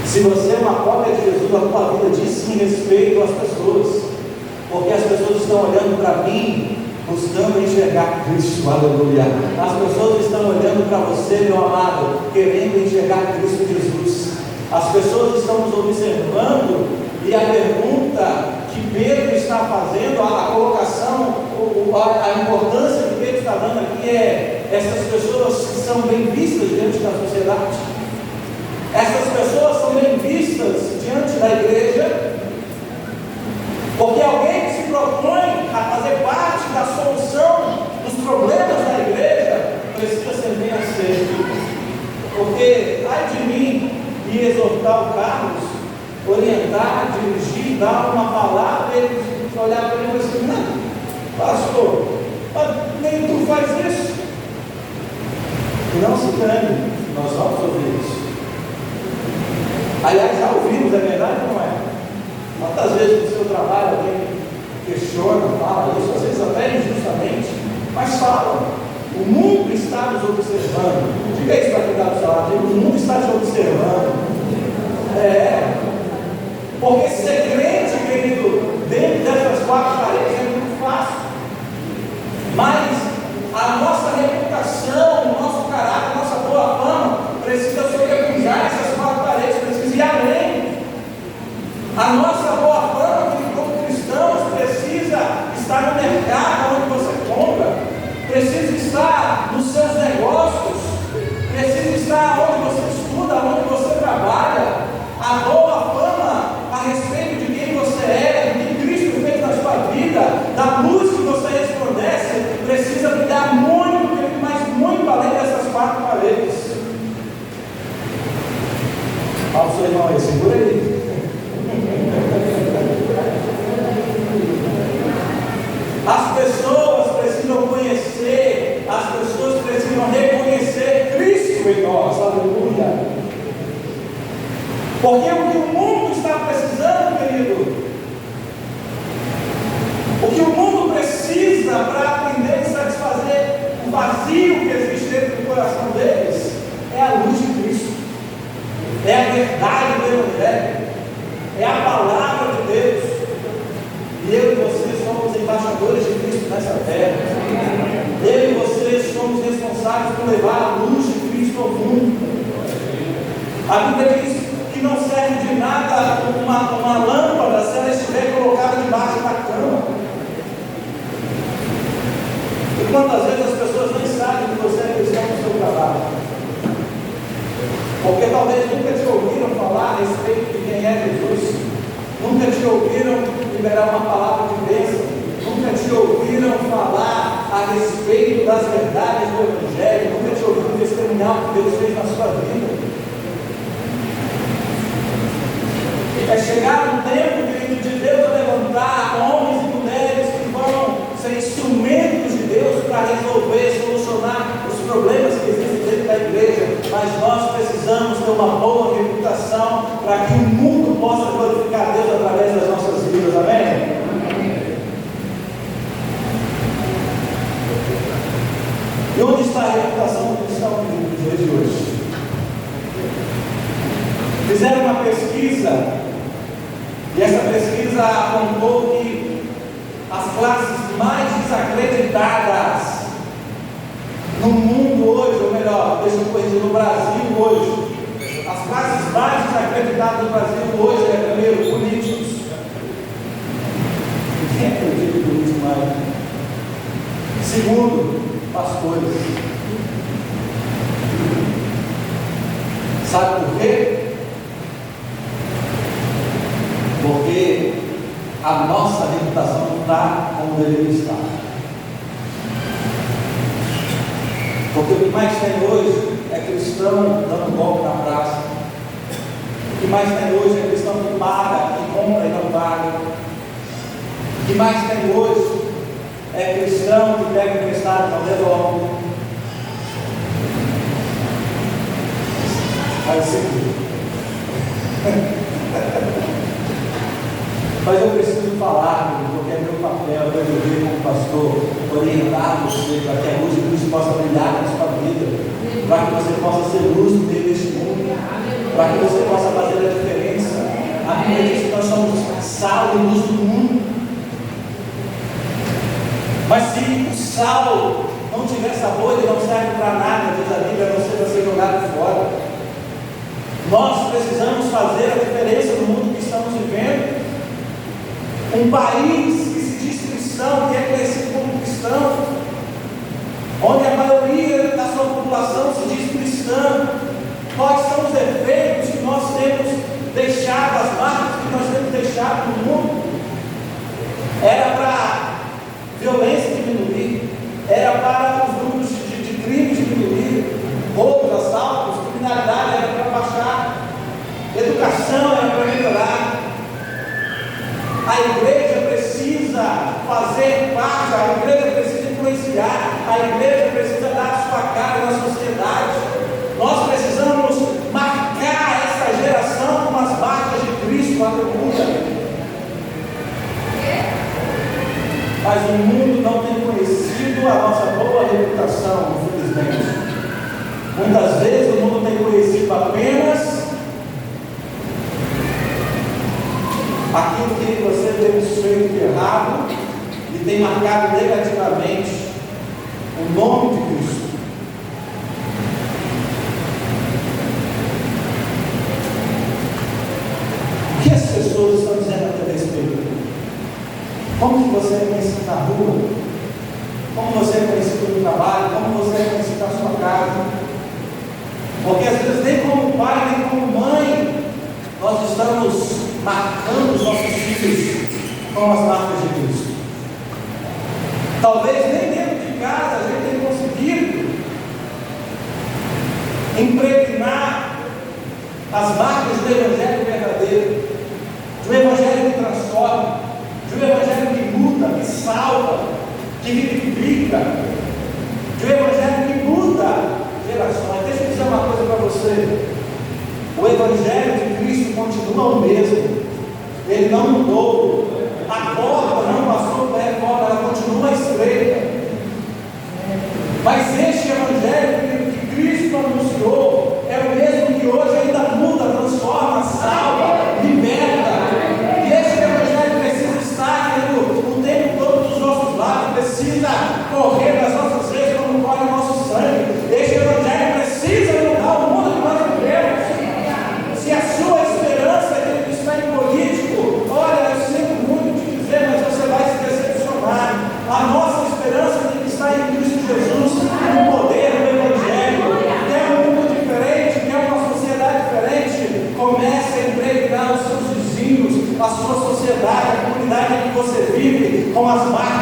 S3: Se você é uma cópia de Jesus, a tua vida diz sim respeito às pessoas, porque as pessoas estão olhando para mim, buscando enxergar Cristo, aleluia. As pessoas estão olhando para você, meu amado, querendo enxergar Cristo Jesus. As pessoas estão nos observando, e a pergunta que Pedro está fazendo, a colocação, a importância que Pedro está dando aqui é: essas pessoas que são bem vistas diante da sociedade, essas pessoas são bem vistas diante da igreja, porque alguém que se propõe a fazer parte da solução dos problemas da igreja precisa ser bem aceito. Porque ai de mim me exortar o Carlos, orientar, dirigir, dar uma palavra, ele olhar para mim e dizer assim: não, pastor, nem tu faz isso. Não se engane, nós vamos ouvir isso. Aliás, já ouvimos, é verdade ou não é? Quantas vezes no seu trabalho alguém questiona, fala isso, às vezes até injustamente, mas fala. O mundo está nos observando. Diga isso para quem está do seu lado: o mundo está te observando. Porque ser crente, querido, dentro dessas quatro paredes é muito fácil. Mas a nossa reputação, o nosso caráter, a nossa boa fama precisa sobrepujar essas quatro paredes, precisa ir além. A nossa boa fama, que como cristãos, precisa estar no mercado onde você compra, precisa estar nos seus negócios, precisa estar onde você estuda, onde você trabalha. A boa fama a respeito de quem você é, do que Cristo fez na sua vida, da luz que você resplandece, precisa brilhar muito, mas muito além dessas quatro paredes. Fala o seu irmão aí, segura aí. As pessoas precisam conhecer, as pessoas precisam reconhecer Cristo em nós, aleluia. Porque o que o mundo está precisando, querido, o que o mundo precisa para aprender e satisfazer o vazio que existe dentro do coração deles, é a luz de Cristo, é a verdade do Evangelho, é a palavra de Deus. E eu e você somos embaixadores de Cristo nessa terra. Eu e você somos responsáveis por levar a luz de Cristo ao mundo. A Bíblia diz que não serve de nada uma lâmpada se ela estiver colocada debaixo da cama. E quantas vezes as pessoas nem sabem que você é cristão no seu trabalho? Porque talvez nunca te ouviram falar a respeito de quem é Jesus, nunca te ouviram liberar uma palavra de bênção, nunca te ouviram falar a respeito das verdades do Evangelho, nunca te ouviram testemunhar o que Deus fez na sua vida. É chegar um tempo, querido, de Deus a levantar homens e mulheres que vão ser instrumentos de Deus para resolver, solucionar os problemas que existem dentro da igreja, mas nós precisamos ter uma boa reputação para que o mundo possa glorificar Deus através das nossas vidas, amém? E onde está a reputação do cristão nos dias de hoje? Fizeram uma pesquisa, e essa pesquisa apontou que as classes mais desacreditadas no mundo hoje, ou melhor, deixa eu corrigir, no Brasil hoje, as classes mais desacreditadas no Brasil hoje é, primeiro, políticos. Quem acredita em político mais? Segundo, pastores. Sabe por quê? Porque a nossa reputação não está como deveria estar. Porque o que mais tem hoje é cristão dando golpe na praça. O que mais tem hoje é cristão que paga, que compra e não paga. O que mais tem hoje é cristão que pega emprestado e não devolve. Faz sentido. Mas eu preciso falar, porque é meu papel, eu dever como pastor, orientar você para que a luz de Cristo possa brilhar na sua vida, para que você possa ser luz no meio deste mundo, para que você possa fazer a diferença. A Bíblia diz que nós somos sal e luz do mundo. Mas se o sal não tiver sabor, ele não serve para nada, diz a Bíblia, a não ser para ser jogado fora. Nós precisamos fazer a diferença no mundo que estamos vivendo. Um país que se diz cristão, que é conhecido como cristão, onde a maioria da sua população se diz cristã. Quais são os efeitos que nós temos deixado, as marcas que nós temos deixado no mundo? Era para a violência diminuir, era para os números de crimes diminuir, roubos, assaltos, criminalidade era para baixar, educação era para melhorar. A igreja precisa fazer parte, a igreja precisa influenciar, a igreja precisa dar a sua cara na sociedade. Nós precisamos marcar essa geração com as marcas de Cristo, aleluia. Mas o mundo não tem conhecido a nossa boa reputação, infelizmente. Muitas vezes o mundo tem conhecido apenas aquilo que você tem feito de errado e tem marcado negativamente o nome de Cristo. O que as pessoas estão dizendo a teu respeito? Como que você é conhecido na rua? Como você é conhecido no trabalho? Como você é conhecido na sua casa? Porque às vezes nem como pai, nem como mãe nós estamos marcando os nossos filhos com as marcas de Cristo. Talvez nem dentro de casa a gente tenha conseguido impregnar as marcas do Evangelho verdadeiro, do Evangelho que transforma, do Evangelho que muda, que salva, que vivifica, do Evangelho que muda gerações. Deixa eu dizer uma coisa para você: o Evangelho de Cristo continua o mesmo, ele não mudou, a porta não passou por reforma, ela continua estreita. Mas este Evangelho que Cristo anunciou é o mesmo que hoje ainda muda, transforma, salva, liberta. E este Evangelho precisa estar o tempo todo dos nossos lados, precisa correr nas nossas veias como corre o nosso sangue. Este Evangelho precisa mudar o mundo que nós vivemos. Se a sua esperança é que está em político, olha, eu sinto muito te dizer, mas você vai se decepcionar.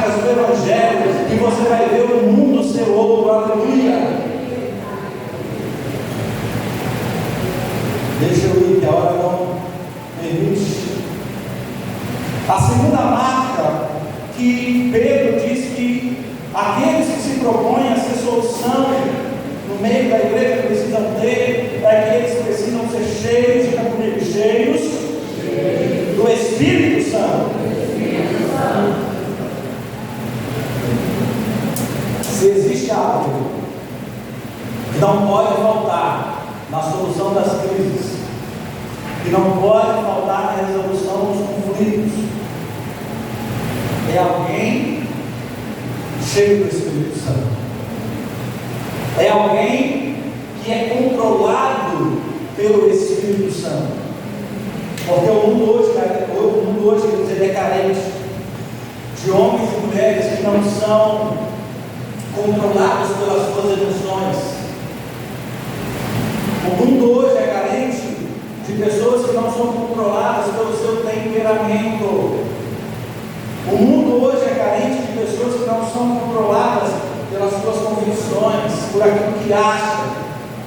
S3: marcas do Evangelho e você vai ver o mundo ser outro. Aleluia! Deixa eu ir, que a hora não permite. A segunda marca que Pedro diz que aqueles que se propõem a ser solução no meio da igreja precisam ter, é que eles precisam ser cheios, diga comigo, cheios do Espírito Santo. Se existe algo que não pode faltar na solução das crises, que não pode faltar na resolução dos conflitos, é alguém cheio do Espírito Santo. É alguém que é controlado pelo Espírito Santo. Porque o mundo hoje, ele é carente de homens e mulheres que não são controlados pelas suas emoções. O mundo hoje é carente de pessoas que não são controladas pelo seu temperamento. O mundo hoje é carente de pessoas que não são controladas pelas suas convicções, por aquilo que acham.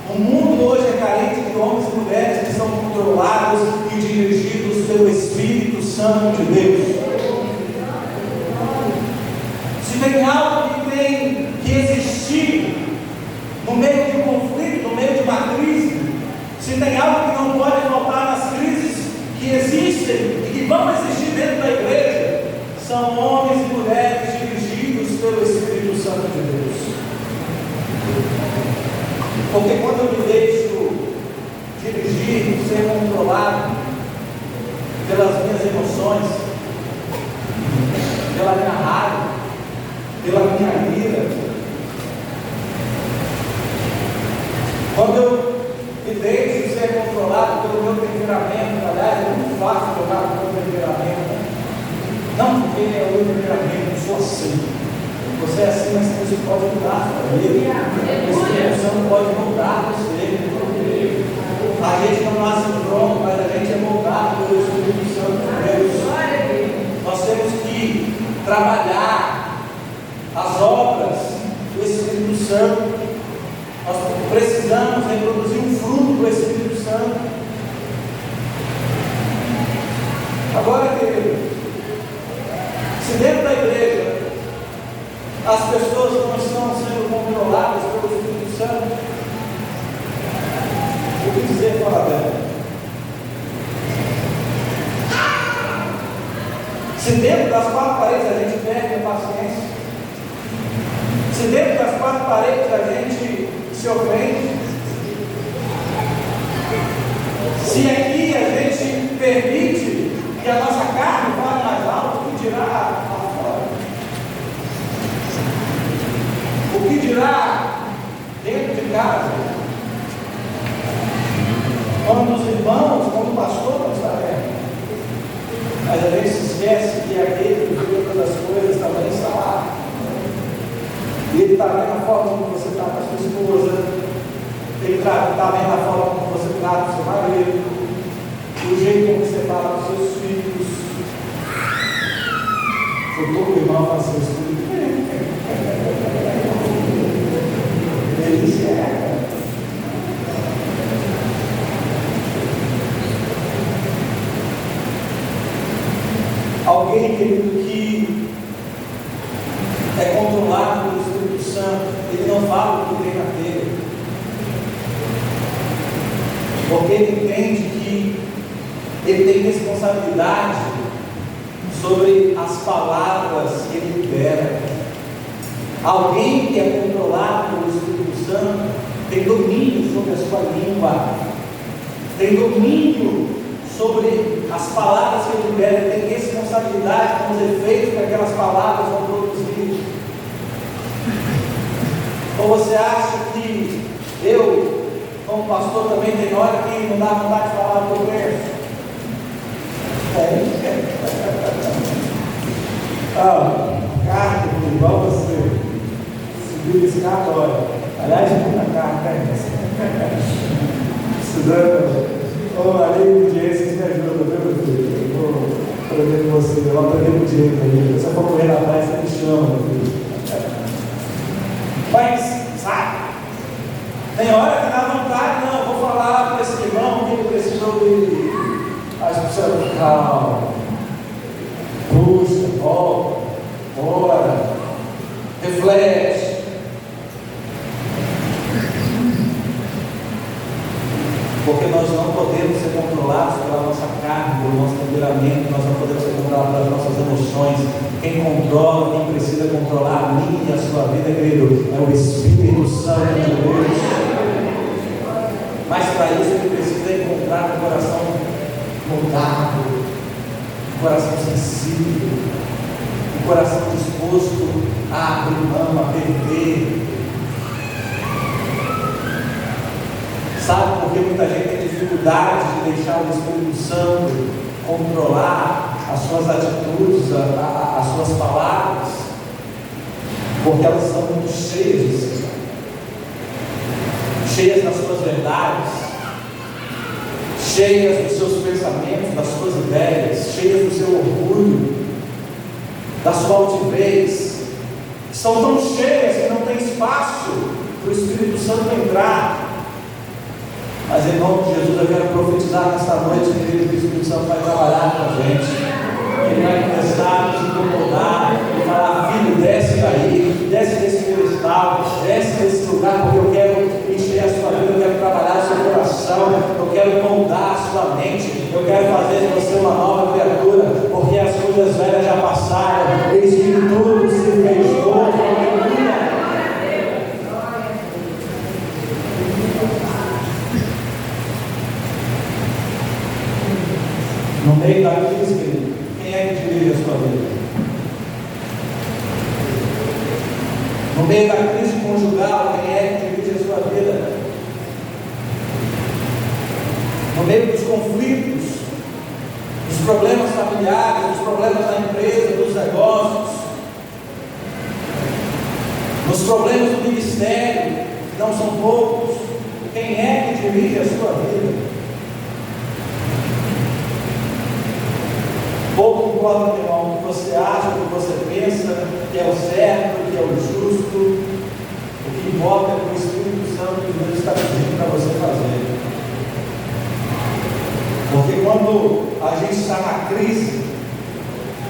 S3: O mundo hoje é carente de homens e mulheres que são controlados e dirigidos pelo Espírito Santo de Deus. Se tem algo que tem que existir no meio de um conflito, no meio de uma crise, se tem algo que não pode faltar nas crises que existem e que vão existir dentro da igreja, são homens e mulheres dirigidos pelo Espírito Santo de Deus. Porque quando eu me deixo dirigir, ser controlado pelas minhas emoções, pela minha raiva, pela minha ira, quando eu me deixo ser controlado pelo meu temperamento, aliás, é muito fácil jogar com o meu temperamento. Não porque é o meu temperamento, eu sou assim. Você é assim, mas você pode mudar a vida. Você não pode mudar você. A gente não nasce pronto, mas a gente é moldado pelo Espírito Santo de Deus. Nós temos que trabalhar as obras do Espírito Santo. Nós precisamos reproduzir um fruto do Espírito Santo. Agora, querido, se dentro da igreja as pessoas não estão sendo controladas pelo Espírito Santo, o que dizer fora dela? Se dentro das quatro paredes a gente perde a paciência, se dentro das quatro paredes a gente se ofende, se aqui a gente permite que a nossa carne fale mais alto, o que dirá lá fora? O que dirá dentro de casa? Quando os irmãos, quando o pastor não está vendo, mas a gente se esquece que aquele que viu todas as coisas também está lá. E ele está vendo a forma como você está com a sua esposa, ele está vendo a forma como você trata o seu marido, o jeito como você fala com os seus filhos. Todo irmão faz seus filhos. Ele enxerga. Alguém, querido, que é controlado pelo Espírito Santo, ele não fala o que tem na telha, porque ele entende que ele tem responsabilidade sobre as palavras que ele libera. Alguém que é controlado pelo Espírito Santo tem domínio sobre a sua língua, tem domínio sobre as palavras que ele libera, tem responsabilidade com os efeitos que aquelas palavras vão produzir. Ou você acha que eu, como pastor, também tem hora que não dá vontade de falar do que eu penso? Carta, igual você subir escatória. Aliás, muita carta, estudando. Ô, ali de vocês me ajudam, viu, meu filho? Eu aprender com você, eu aprendi com o Diego aí. Se eu for correr atrás, você me chama, meu filho. Mas, sabe? Tem hora que dá vontade, não, eu vou falar para esse irmão que ele precisou de. Mas precisa calma. Puxa, volta, ora, reflete. Porque nós não podemos ser controlados pela nossa carne, pelo nosso temperamento, nós não podemos ser controlados pelas nossas emoções. Quem controla, quem precisa controlar a minha e a sua vida, querido, é o Espírito Santo de Deus. Mas para isso ele precisa encontrar um coração mudado, um coração sensível, um coração disposto a abrir mão, a perder. Sabe por que muita gente tem dificuldade de deixar o Espírito Santo controlar as suas atitudes, as suas palavras? Porque elas são muito cheias de si, cheias das suas verdades, cheias dos seus pensamentos, das suas ideias, cheias do seu orgulho, da sua altivez. São tão cheias que não tem espaço para o Espírito Santo entrar. Mas em nome de Jesus eu quero profetizar nesta noite, querido, que o Espírito Santo vai trabalhar com a gente. Ele vai começar a nos incomodar e falar: filho, desce daí, desce desse pedestal, desce desse lugar, porque eu quero encher a sua vida, eu quero trabalhar o seu coração, eu quero moldar a sua mente, eu quero fazer de você uma nova criatura, porque as coisas velhas já passaram, eis que tudo se fez novo. No meio da crise, querido, quem é que dirige a sua vida? No meio da crise conjugal, quem é que dirige a sua vida? No meio dos conflitos, dos problemas familiares, dos problemas da empresa, dos negócios, nos problemas do ministério, que não são poucos, quem é que dirige a sua vida? Pouco importa, meu irmão, o que você acha, o que você pensa, que é o certo, que é o justo. O que importa é o que o Espírito Santo de Deus está pedindo para você fazer. Porque quando a gente está na crise,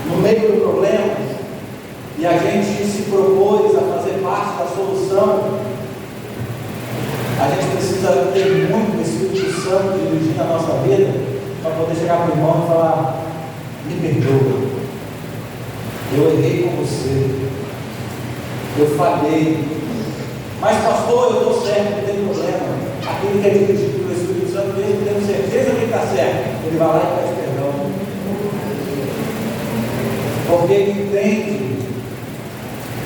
S3: no meio do problema, e a gente se propôs a fazer parte da solução, a gente precisa ter muito o Espírito Santo dirigindo a nossa vida, para poder chegar para o irmão e falar: me perdoa, eu errei com você, eu falhei, mas pastor, eu estou certo, não tem problema. Aquele que é dirigido pelo Espírito Santo, mesmo tendo certeza que ele está certo, ele vai lá e pede perdão, porque ele entende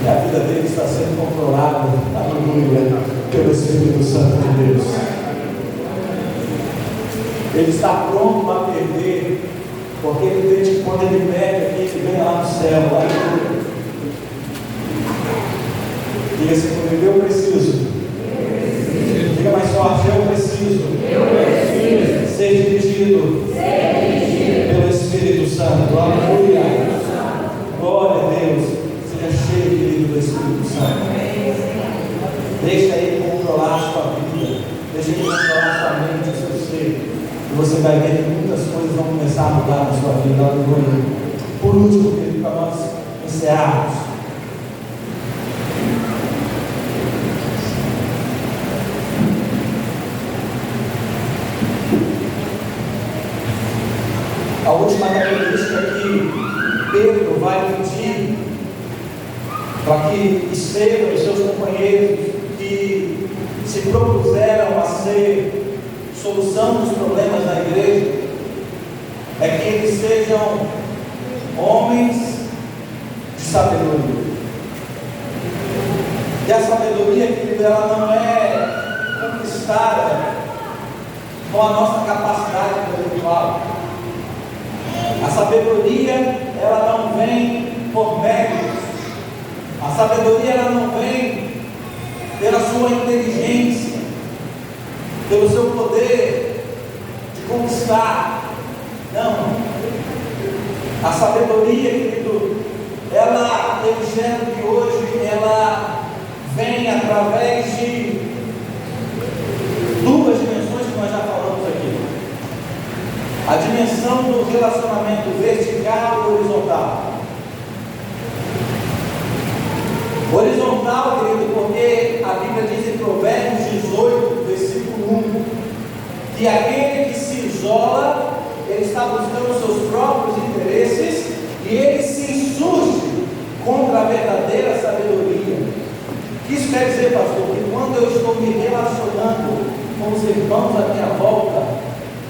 S3: que a vida dele está sendo controlada, aleluia, pelo Espírito Santo de Deus. Ele está pronto para perder, porque ele entende que quando ele pede aqui, ele vem lá no céu, lá e esse comigo: eu preciso. Diga mais forte: eu preciso. Ser dirigido pelo Espírito Santo. Aleluia. Glória a Deus. Seja cheio, querido, do Espírito Santo. Deixa ele controlar a sua vida, deixa ele controlar a sua mente, o seu ser. E você vai ver que muitas coisas vão começar a mudar na sua vida. Por último, querido, para nós encerrarmos, a última característica que Pedro vai pedir para que Estevão e seus companheiros que se propuseram a ser solução dos problemas da igreja é que eles sejam homens de sabedoria. E a sabedoria, querido, ela não é conquistada com a nossa capacidade intelectual. A sabedoria, ela não vem por méritos. A sabedoria, ela não vem pela sua inteligência, pelo seu poder de conquistar. Não. A sabedoria, querido, ela, eu enxergo que hoje ela vem através de duas dimensões que nós já falamos aqui. A dimensão do relacionamento vertical e horizontal. Horizontal, querido, porque a Bíblia diz em Provérbios 18, versículo 1, que aquele que se isola, ele está buscando os seus próprios interesses e ele se insurge contra a verdadeira sabedoria. O que isso quer dizer, pastor? Que quando eu estou me relacionando com os irmãos à minha volta,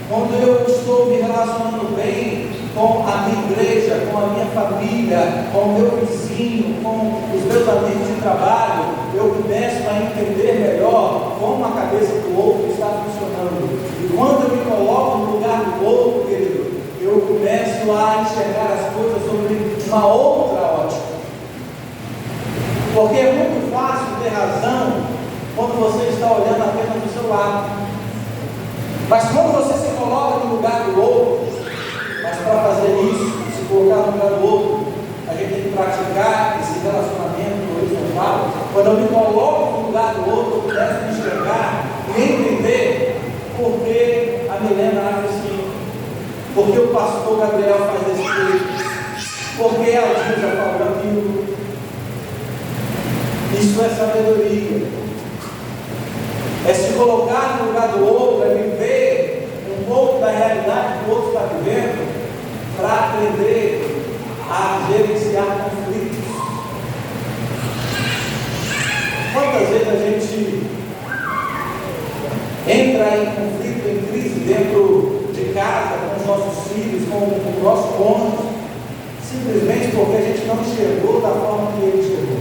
S3: quando eu estou me relacionando bem com a minha igreja, com a minha família, com o meu vizinho, com os meus amigos de trabalho, eu começo a entender melhor como a cabeça do outro está funcionando. E quando eu me coloco no lugar do outro, querido, eu começo a enxergar as coisas sobre uma outra ótica. Porque é muito fácil ter razão quando você está olhando apenas do seu lado. Mas quando você se coloca no lugar do outro, mas para fazer isso, se colocar no lugar do outro, a gente tem que praticar esse relacionamento horizontal. Quando eu me coloco no lugar do outro, eu começo a me enxergar e entender por que a Milena age assim, por que o pastor Gabriel faz desse jeito, por que a Dilma fala aquilo. Isso é sabedoria. É se colocar no lugar do outro, é viver um pouco da realidade que o outro está vivendo, para aprender a gerenciar conflitos. Quantas vezes a gente entra em conflito, em crise dentro de casa, com os nossos filhos, com o nosso cônjuge, simplesmente porque a gente não enxergou da forma que ele enxergou,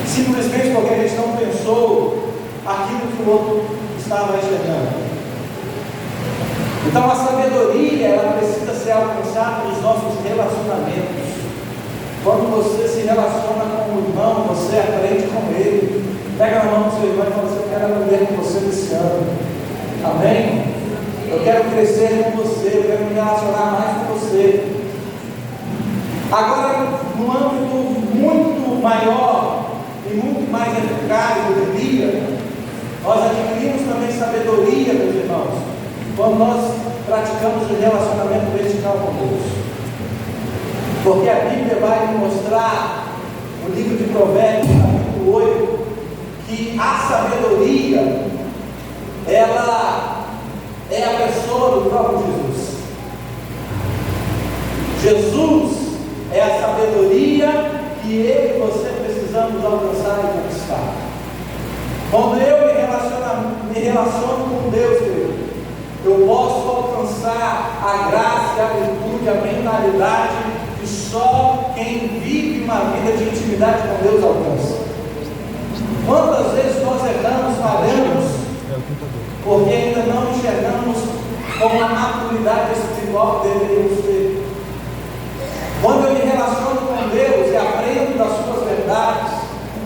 S3: simplesmente porque a gente não pensou aquilo que o outro estava enxergando. Então a sabedoria, ela precisa ser alcançada nos nossos relacionamentos. Quando você se relaciona com um irmão, você aprende com ele. Pega na mão do seu irmão e fala assim: eu quero aprender com você esse ano. Amém? Eu quero crescer com você, eu quero me relacionar mais com você. Agora, num âmbito muito maior e muito mais eficaz, eu diria, nós adquirimos também sabedoria, meus irmãos, quando nós praticamos o relacionamento vertical com Deus. Porque a Bíblia vai nos mostrar, no livro de Provérbios, capítulo 8, que a sabedoria, ela é a pessoa do próprio Jesus. Jesus é a sabedoria que eu e você precisamos alcançar e conquistar. Quando eu me relaciono com Deus, querido, eu posso alcançar a graça, a virtude, a mentalidade que só quem vive uma vida de intimidade com Deus alcança. Quantas vezes nós erramos, falhamos, porque ainda não enxergamos com a maturidade espiritual que deveríamos ter. Quando eu me relaciono com Deus e aprendo das suas verdades,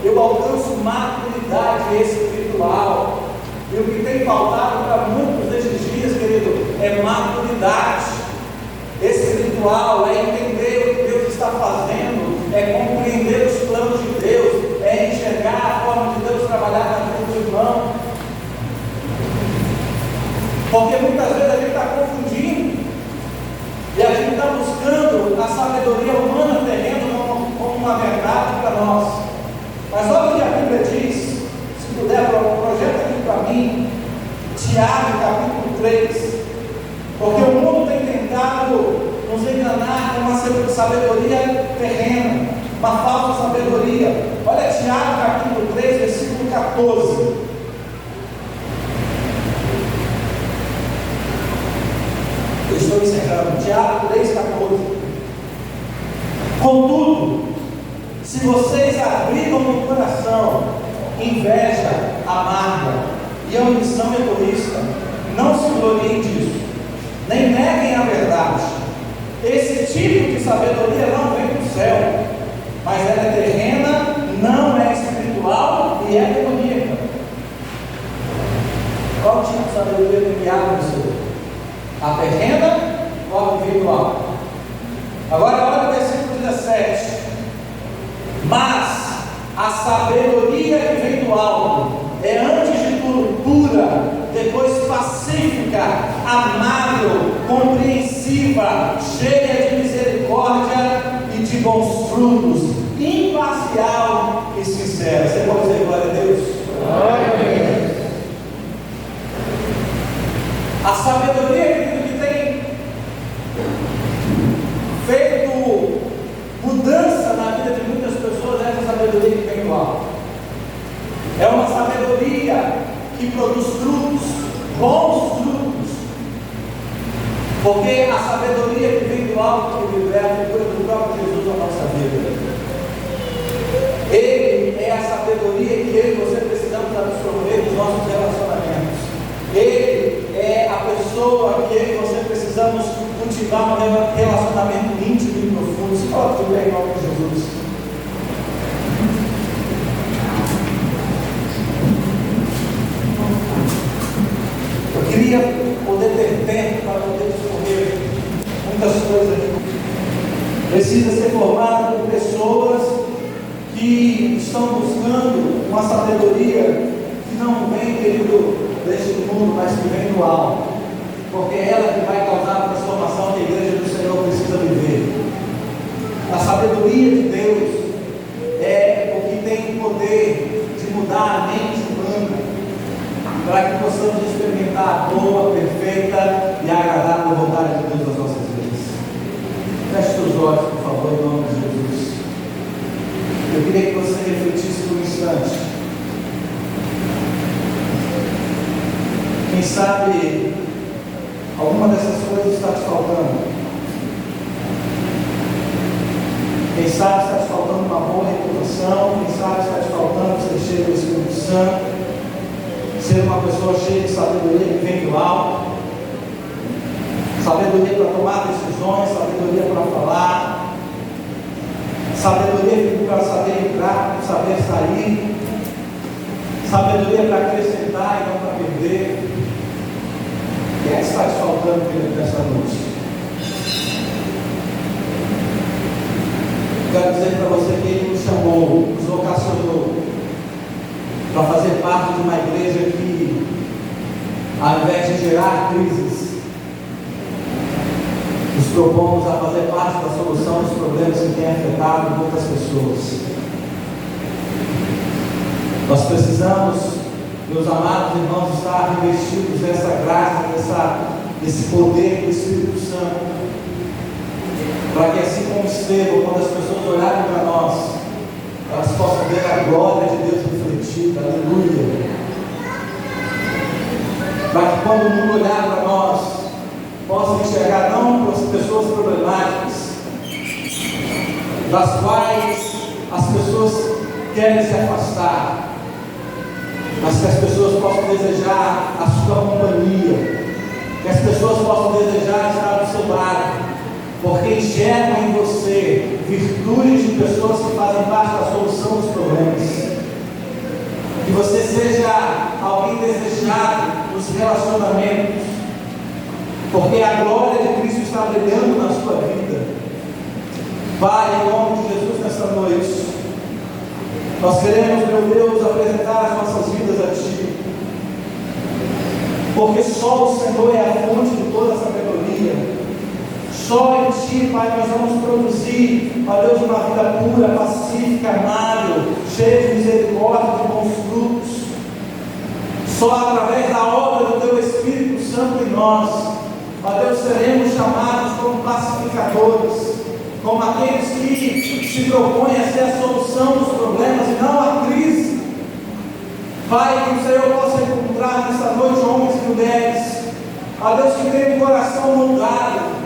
S3: eu alcanço maturidade espiritual. E o que tem faltado para muitos desses dias, querido, é maturidade espiritual, é entender o que Deus está fazendo, é compreender os planos de Deus, é enxergar a forma de Deus trabalhar na vida do irmão. Porque muitas vezes a gente está confundindo e a gente está buscando a sabedoria humana terrena como uma verdade para nós. Mas olha o que a Bíblia diz, se puder, projeta aqui para mim, Tiago capítulo 3, porque o mundo tem tentado nos enganar com uma sabedoria terrena, uma falsa sabedoria. Olha Tiago capítulo 3, versículo 14. Eu estou encerrando, Tiago 3, 14. Contudo, se vocês abrigam no coração inveja amarga e ambição egoísta, não se gloriem disso, nem neguem a verdade. Esse tipo de sabedoria não vem do céu, mas ela é terrena, não é espiritual e é demoníaca. Qual tipo de sabedoria tem guiado você? A terrena ou a espiritual? Agora olha o versículo 17. Mas a sabedoria que vem do alto é antes de tudo pura, depois pacífica, amável, compreensiva, cheia de misericórdia e de bons frutos, imparcial e sincera. Você pode dizer glória a Deus? Glória a Deus. A sabedoria que tem feito mudança na vida de muitas pessoas é essa sabedoria que vem do alto. É uma sabedoria que produz frutos, bons frutos, porque a sabedoria que vem do alto que liberta a figura do próprio Jesus na nossa vida. Ele é a sabedoria que eu e você precisamos absorver nos nossos relacionamentos. Ele é a pessoa que eu e você precisamos cultivar um relacionamento íntimo e profundo. Se fala tudo bem em nome de Jesus. Eu queria poder ter tempo para poder discorrer muitas coisas aqui. Precisa ser formado por pessoas que estão buscando uma sabedoria que não vem, querido, deste mundo, mas que vem do alto, porque é ela que vai causar a transformação que a igreja do Senhor precisa viver. A sabedoria de Deus é o que tem o poder de mudar a mente humana, para que possamos experimentar a boa, perfeita e agradável vontade de Deus nas nossas vidas. Feche seus olhos, por favor, em nome de Jesus. Eu queria que você refletisse por um instante. Quem sabe alguma dessas coisas está te faltando. Quem sabe está te faltando uma boa reputação. Quem sabe está te faltando ser cheio do Espírito Santo, ser uma pessoa cheia de sabedoria que vem do alto, sabedoria para tomar decisões, sabedoria para falar, sabedoria para saber entrar, para saber sair, sabedoria para acrescentar e não para perder. O que é que está te faltando, querido, nessa noite? Quero dizer para você que Ele nos chamou, nos vocacionou para fazer parte de uma igreja que, ao invés de gerar crises, nos propomos a fazer parte da solução dos problemas que têm afetado muitas pessoas. Nós precisamos, meus amados irmãos, estar revestidos dessa graça, desse poder do Espírito Santo, para que assim como Estevão, quando as pessoas olharem para nós, elas possam ver a glória de Deus refletida, aleluia. Para que quando o mundo olhar para nós, possam enxergar não as pessoas problemáticas, das quais as pessoas querem se afastar, mas que as pessoas possam desejar a sua companhia, que as pessoas possam desejar estar do seu lado, porque enxergam em você virtudes de pessoas que fazem parte da solução dos problemas. Que você seja alguém desejado nos relacionamentos, porque a glória de Cristo está brilhando na sua vida. Pai, em nome de Jesus, nessa noite, nós queremos, meu Deus, apresentar as nossas vidas a Ti, porque só o Senhor é a fonte de toda a sabedoria. Só em Ti, Pai, nós vamos produzir, ó Deus, uma vida pura, pacífica, amável, cheia de misericórdia, de bons frutos. Só através da obra do Teu Espírito Santo em nós, ó Deus, seremos chamados como pacificadores, como aqueles que se propõem a ser a solução dos problemas e não a crise. Pai, que o Senhor possa encontrar nessa noite homens e mulheres, ó Deus, que tem um coração mudado,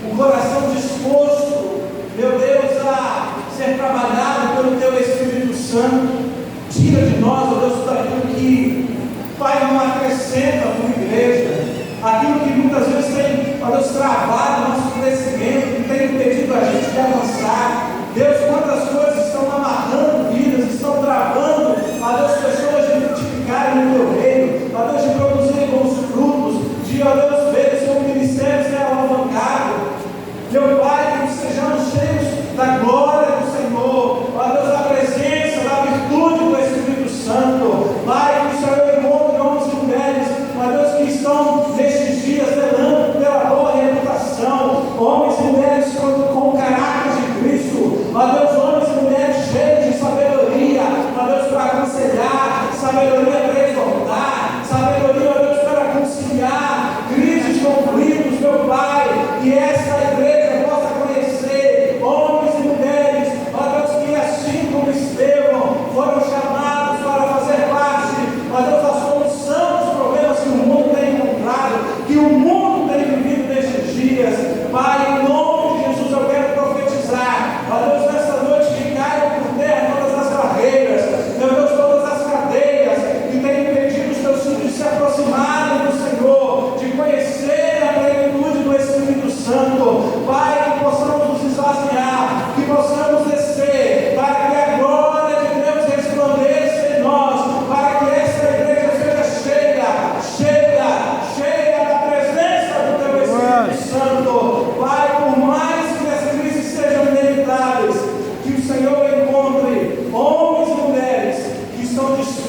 S3: um coração disposto, meu Deus, a ser trabalhado pelo Teu Espírito Santo. Tira de nós, ó Deus, tudo aquilo que, Pai, não acrescenta a Tua igreja, aquilo que muitas vezes tem, ó Deus, travado nosso crescimento, que tem impedido a gente de avançar. Deus, quantas coisas estão amarrando vidas, estão travando, ó Deus, pessoas de frutificarem no Teu reino, ó Deus, de produzirem bons frutos, de, ó Deus, ver o Seu ministério ser alavancado. Meu Pai, que seja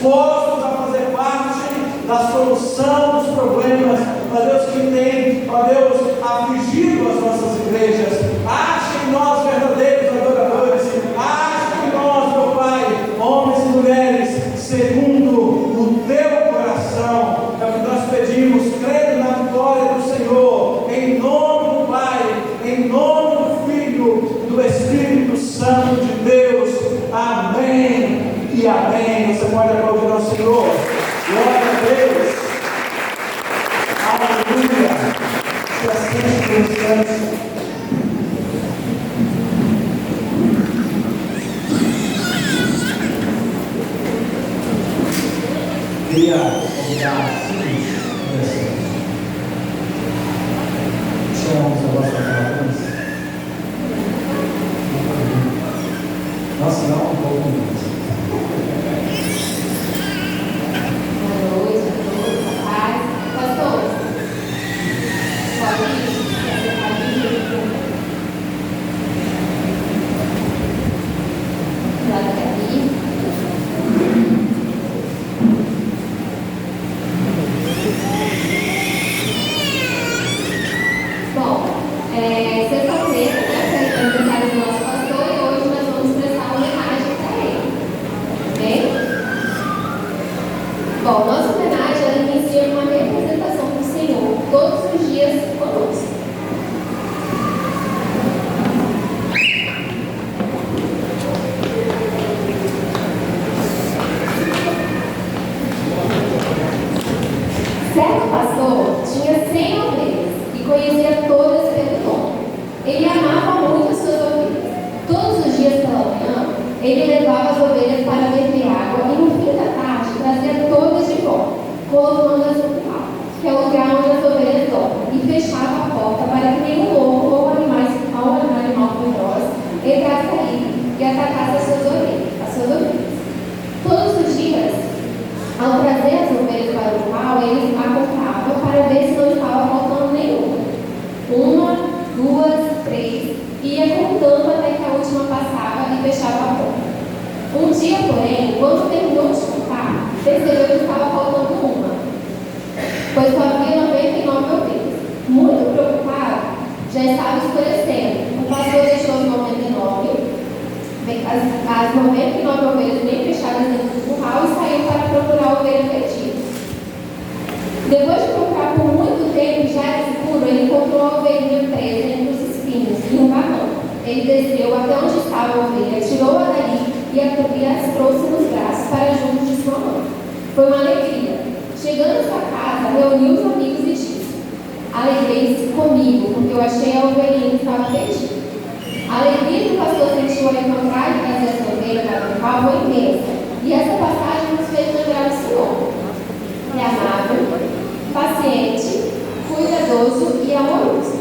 S3: dispostos a fazer parte da solução dos problemas, ó Deus, que tem, ó Deus, afligido as nossas igrejas. Ache em nós verdadeiros adoradores, ache em nós, meu Pai, homens e mulheres, segundo o teu coração. É o que nós pedimos, crendo na vitória do Senhor, em nome do Pai, em nome do Filho, do Espírito Santo de Deus. Amém e amém. Você pode aplaudir ao Senhor. Glória a Deus. Aleluia. Se assiste por instante. Queria convidar a seguinte, chamamos a vossa palavra. Nossa, não, um pouco mais.
S4: Boa noite a todos, a paz. Pastor, pode ir. Lá daqui. Bom, sexta-feira, né, foi aniversário do nosso pastor e hoje nós vamos prestar homenagem para ele. Ok? Bom, nossa homenagem ela inicia uma representação do Senhor todos os dias conosco. Certo pastor tinha 100 ovelhas e conhecia todas pelo nome. Ele amava muito as suas ovelhas. Todos os dias pela manhã, ele levava as ovelhas para beber água e no fim da tarde trazia todas de volta, colocando-as no curral, que é o lugar onde as ovelhas dormem, e fechava a porta para que nenhum lobo ou animal feroz entrasse ali e atacasse as suas ovelhas. Todos os dias, ao trazer as ovelhas para o curral, ele a contava para ver se não estava faltando nenhuma. 1, 2, 3, ia contando até que a última passava e fechava a porta. Um dia, porém, quando terminou de contar, percebeu que estava faltando uma, pois só havia 99 ovelhas. Muito preocupado, já estava escurecendo. O pastor deixou as 99 ovelhas bem fechadas dentro do curral e saiu para procurar a ovelha perdida. Depois de procurar por muito tempo, já era escuro, ele encontrou a ovelhinha presa entre os espinhos em um barranco. Ele desceu até onde estava a ovelha, tirou-a dali e as trouxe nos braços para junto de sua mãe. Foi uma alegria. Chegando à sua casa, reuniu os amigos e disse: alegrei-se comigo, porque eu achei a ovelhinha que estava perdida. A alegria que o pastor sentiu ao encontrar e trazer essa ovelha para o curral foi imensa. E essa passagem nos fez lembrar do Senhor. É amável, paciente, cuidadoso e amoroso.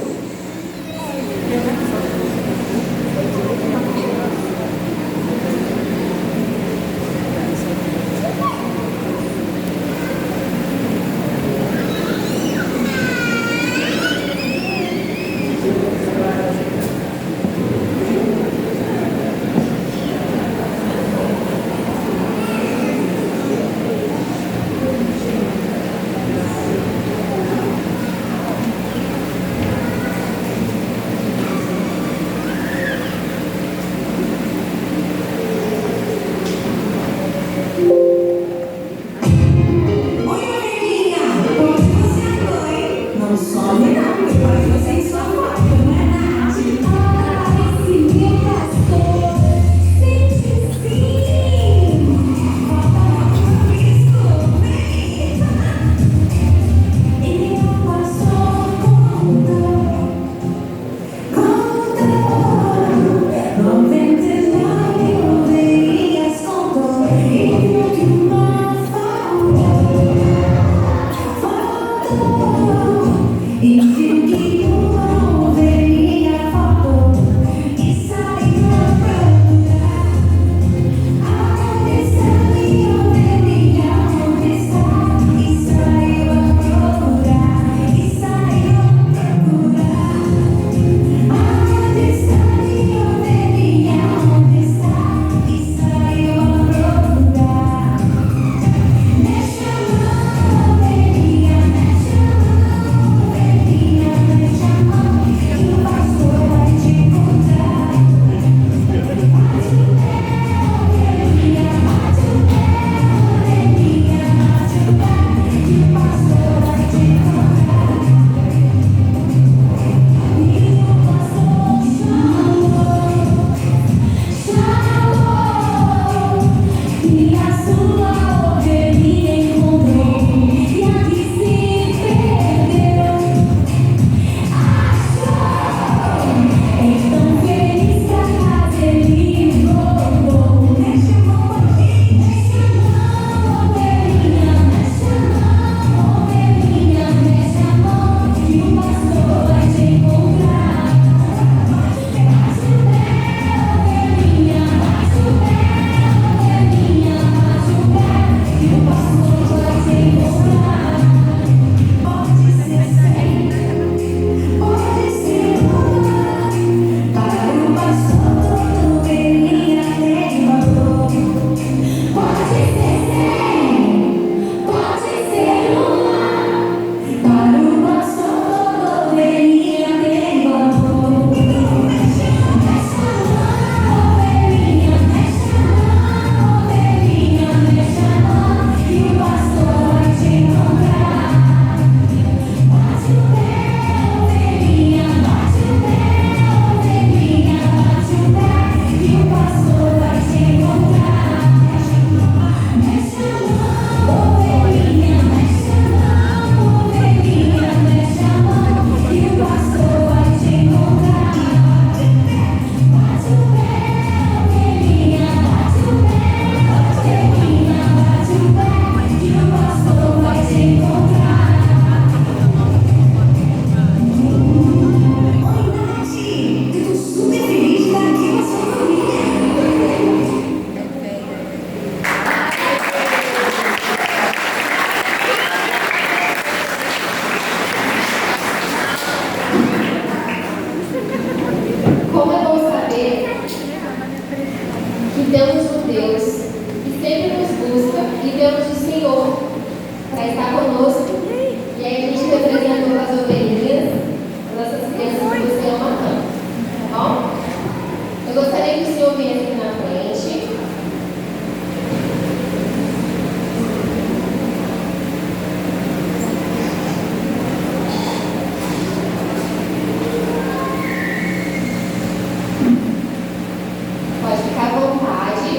S4: Deus, que sempre nos busca e vemos o Senhor para estar conosco. E aí a gente representou as ovelhinhas, as nossas crianças que você ama tanto. Tá bom? Eu gostaria que o Senhor viesse aqui na frente. Pode ficar à vontade.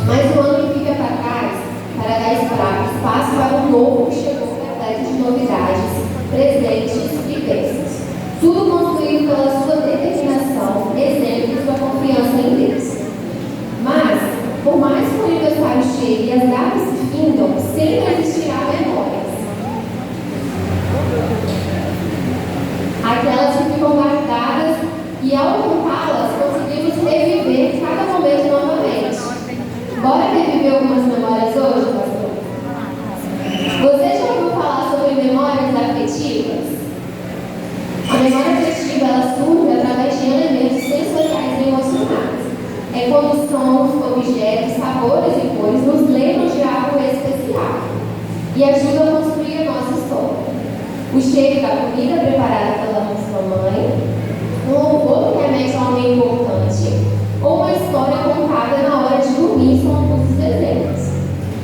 S4: Mais um ano que fica para trás para dar espaço para um novo que chegou repleto de novidades, presentes e bênçãos. Tudo construído pela sua determinação, exemplo de sua confiança em Deus. Mas, por mais que o aniversário chegue e as datas se findam, sempre existirá memórias. Aquelas que ficam guardadas e, ao contá-las, conseguimos reviver cada momento novamente. Bora reviver algumas memórias hoje, pastor? Você já ouviu falar sobre memórias afetivas? A memória afetiva, ela surge através de elementos sensoriais e emocionais. É quando sons, objetos, sabores e cores nos lembram de algo especial e ajudam a construir a nossa história. O cheiro da comida preparada pela nossa mãe, um louvor que remete a alguém importante, ou uma história contada na hora de dormir são alguns dos exemplos.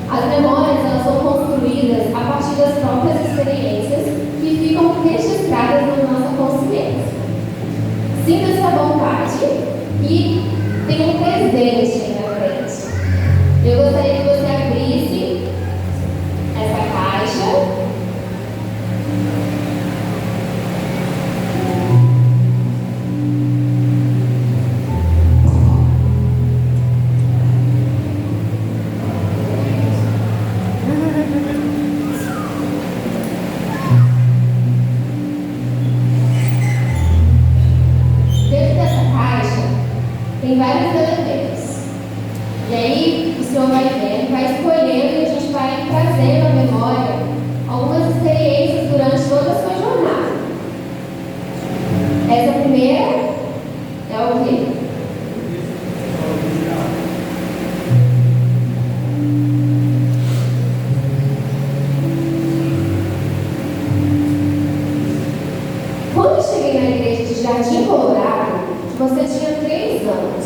S4: As memórias, elas são construídas a partir das próprias experiências que ficam registradas na nossa consciência. Sinta essa vontade e tem um presente aí na frente. Eu gostaria que você abrisse essa caixa. Tem vários elementos. E aí o Senhor vai vendo, vai escolhendo e a gente vai trazendo à memória algumas experiências durante toda a sua jornada. Essa primeira é o quê? Quando eu cheguei na igreja de Jardim Colorado, você tinha 3 anos.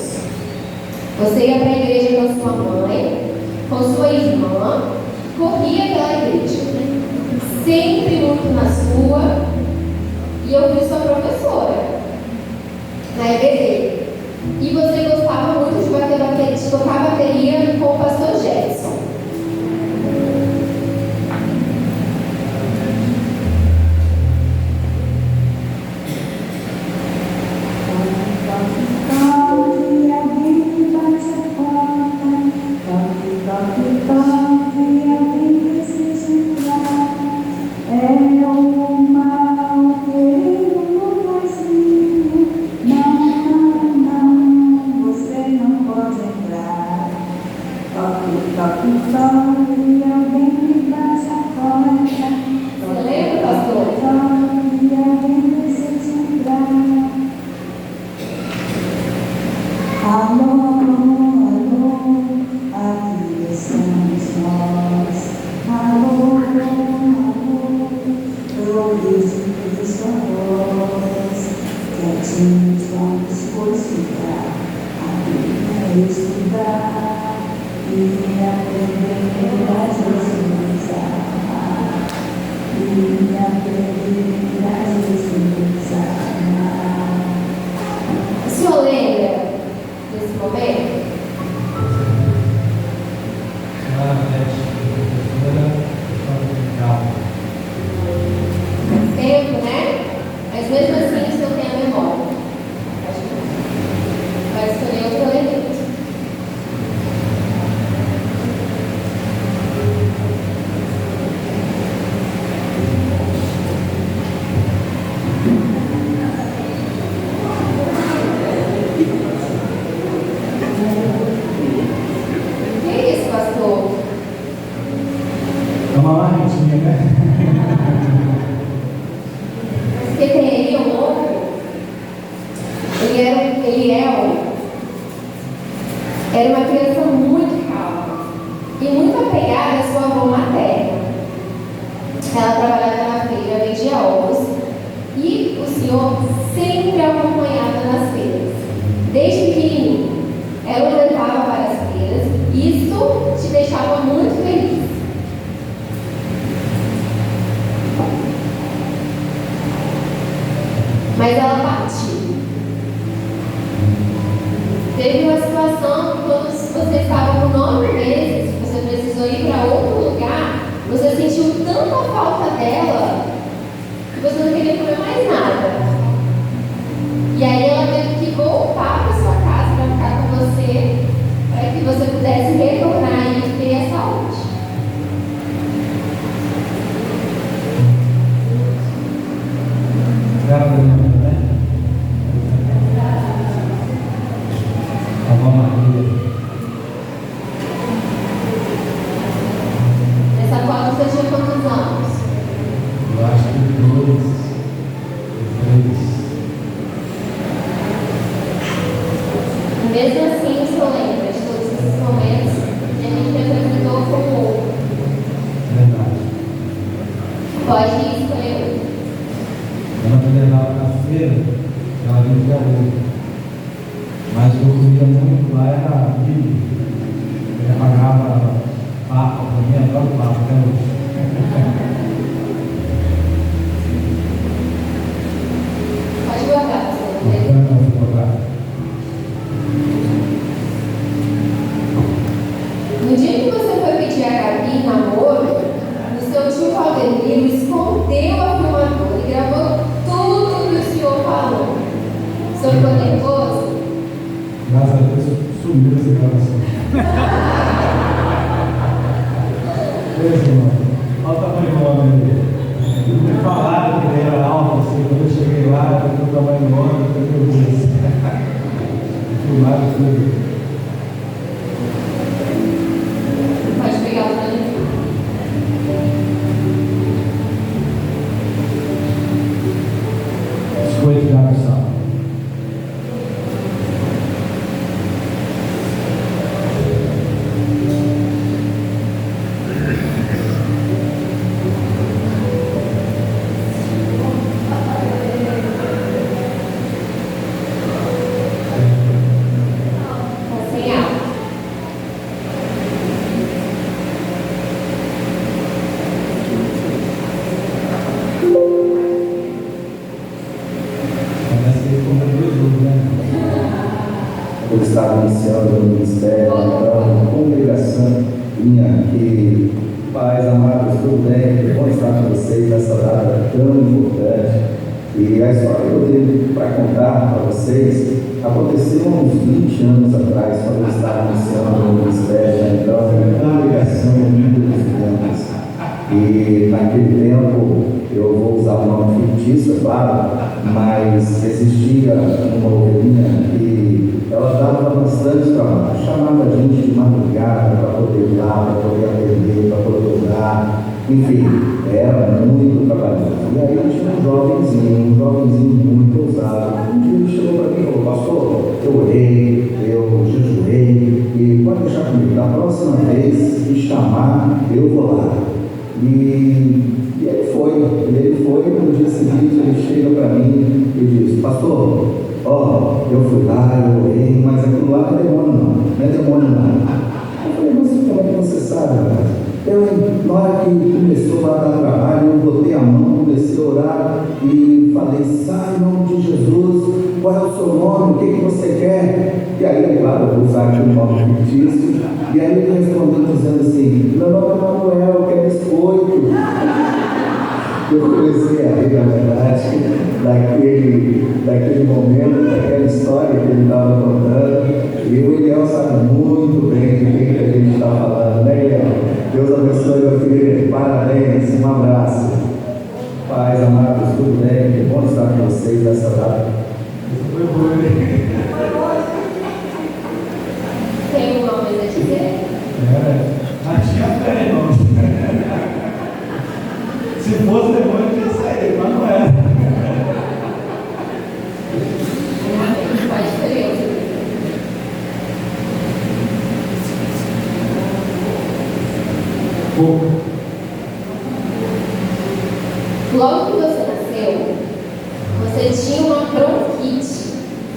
S4: Você ia para a igreja com sua mãe, com sua irmã, corria pela igreja, sempre muito na sua, e eu vi sua professora na EBD. E você gostava muito de tocar bateria com o pastor Jetson. Você lembra, pastor?
S1: Aqui estamos nós. Alô, ouve sua voz. Quietinhos vamos consultar, estudar e aprender a Jesus amar. E aprender a Jesus amar.
S4: O senhor lembra desse momento? Tempo, né? Mas mesmo assim o senhor tem a memória. Vai escolher outro elemento.
S3: tinha, né?
S4: Porque tem um outro, era uma criança muito calma e muito apegada à sua avó materna. Ela trabalhava na feira, vendia ovos e o senhor sempre acompanhava nas feiras. Desde pequenininho, ela o levava para as feiras e isso te deixava muito feliz. Mas ela partiu. Teve uma situação que quando você estava com 9 meses, você precisou ir para outro lugar, você sentiu tanta falta dela que você não queria comer mais nada. E aí ela teve que voltar para sua casa para ficar com você, para que você pudesse retornar e ter a saúde. Essa foto você tinha quantos anos?
S3: Eu acho que 2, 3.
S4: Mesmo assim, o senhor lembra de todos esses momentos que a gente representou como outro.
S3: Verdade.
S4: Pode escolher.
S3: Ela me levava na feira, ela vinha para outra. Mas eu comia muito lá, era milho. Ele pagava papo, para mim adoro papo, até hoje.
S4: Pode guardar, senhor.
S3: Então, eu vou colocar.
S4: No dia que você foi pedir a Gabi em namoro, o seu tio Claudemiro escondeu a filmadora e gravou tudo que o senhor falou. O senhor ficou nervoso?
S3: Graças a Deus, sumiu essa gravação. Esse irmão, olha o tamanho do homem dele. Me falaram que ele era alto, assim, quando eu cheguei lá, eu vi o tamanho do homem, eu falei, meu Deus. Filmaram tudo.
S4: Pode pegar o telefone.
S3: Escolha de gravação.
S4: Sem áudio.
S3: Comecei como Jesus, né?
S6: Eu estava iniciando o ministério, então, uma congregação vinha aqui. Pais amados, tudo bem? Que bom estar com vocês nessa data tão importante. E a história que eu tenho para contar para vocês aconteceu há uns 20 anos atrás, quando eu estava iniciando o ministério, então, uma congregação muito dos e naquele tempo, eu vou usar o nome fictício, é claro, mas existia uma ovelhinha que ela dava bastante trabalho, chamava a gente de madrugada para poder ir lá, para poder atender, para poder orar, enfim, era muito trabalhoso. E aí tinha um jovenzinho muito ousado. Um dia ele chegou para mim e falou: pastor, eu orei, eu jejuei, e pode deixar comigo, da próxima vez que chamar, eu vou lá. E ele foi, no dia seguinte ele chega para mim e diz: pastor, eu fui lá, eu orei, mas aquilo lá não é demônio não, é demônio não. Eu falei: mas como é que você sabe, rapaz? Na hora que começou a dar trabalho, eu botei a mão, comecei a orar e falei: sai em nome de Jesus, qual é o seu nome, o que você quer? E aí, claro, eu vou usar aqui o nome fictício. E aí ele respondeu dizendo assim: meu nome é Manuel, eu quero biscoito. Eu comecei a rir, na verdade, daquele momento, daquela história que ele estava contando. E o Eliel sabe muito bem de quem que a gente está falando, né, Eliel? Deus abençoe, meu filho. Parabéns, um abraço. Pais amados, tudo bem? Que bom estar com vocês nessa data.
S4: Tem um nome a dizer?
S3: Mas tinha fé, irmão. fosse demônio, tinha saído, mas não é.
S4: Pode ser. Logo que você nasceu, você tinha uma bronquite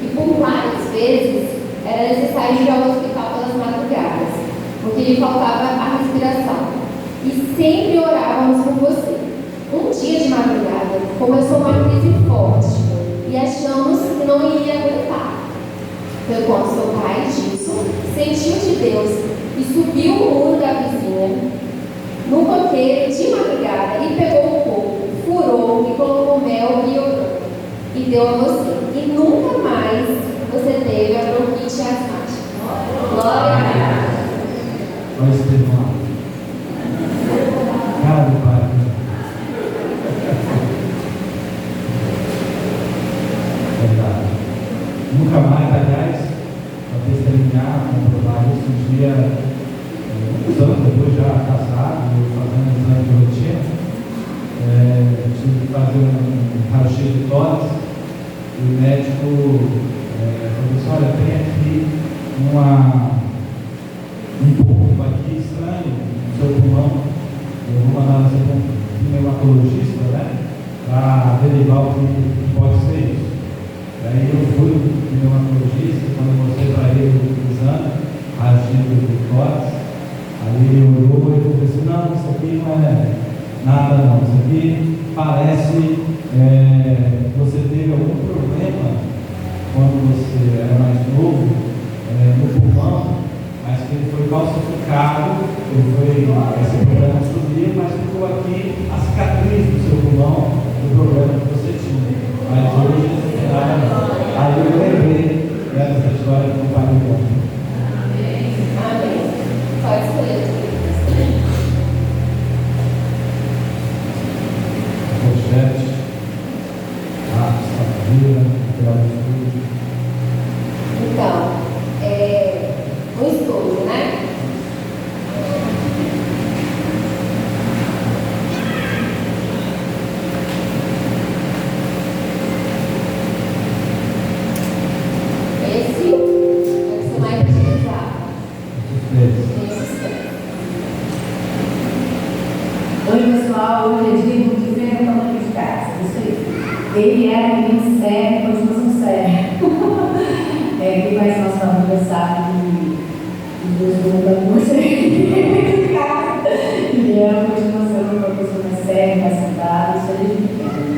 S4: e por várias vezes era necessário ir ao hospital pelas madrugadas, porque lhe faltava a respiração. E sempre orávamos por você. Um dia de madrugada começou uma crise forte e achamos que não iria aguentar. Foi quando seu pai disso sentiu de Deus e subiu o muro da vizinha no coqueiro de madrugada e pegou um pouco, furou e colocou mel e orou e deu a você. E nunca mais você teve a bronquite asmática. Glória a Deus.
S3: Olha esse irmão. Cara do Pai. Verdade. Nunca mais, aliás, para testemunhar, comprovar isso, um dia, muitos anos depois, já casado, fazendo um exame de rotina, tive que fazer um raio-x de tórax e o médico falou assim: olha, tem aqui um ponto aqui estranho no seu pulmão. Eu vou mandar você para um hematologista, né, para averiguar o que pode ser isso. Aí eu fui no hematologista, quando eu mostrei para ele o exame, raio-x do tórax, aí ele olhou e falou assim: não, isso aqui não é nada não, isso aqui parece você teve algum problema quando você era mais novo no pulmão, mas que ele foi calcificado, esse problema subiu, mas ficou aqui a cicatriz do seu pulmão, do problema que você tinha. Mas hoje não tem nada não. Aí eu lembrei dessa história do pai do irmão.
S4: Amém. Pode ser.
S3: Pochete, família, material de estudo.
S4: Então, um estudo, né? Esse é o que você mais utilizar.
S1: Oi, pessoal, hoje é dia de ver a de casa. Isso aí. Ele era menino sério, continua sendo sério. Quem conhece nossa família sabe que os dois vão dar muito de casa. E ela continua sendo uma pessoa mais séria, mais sentada, isso é desde pequeno.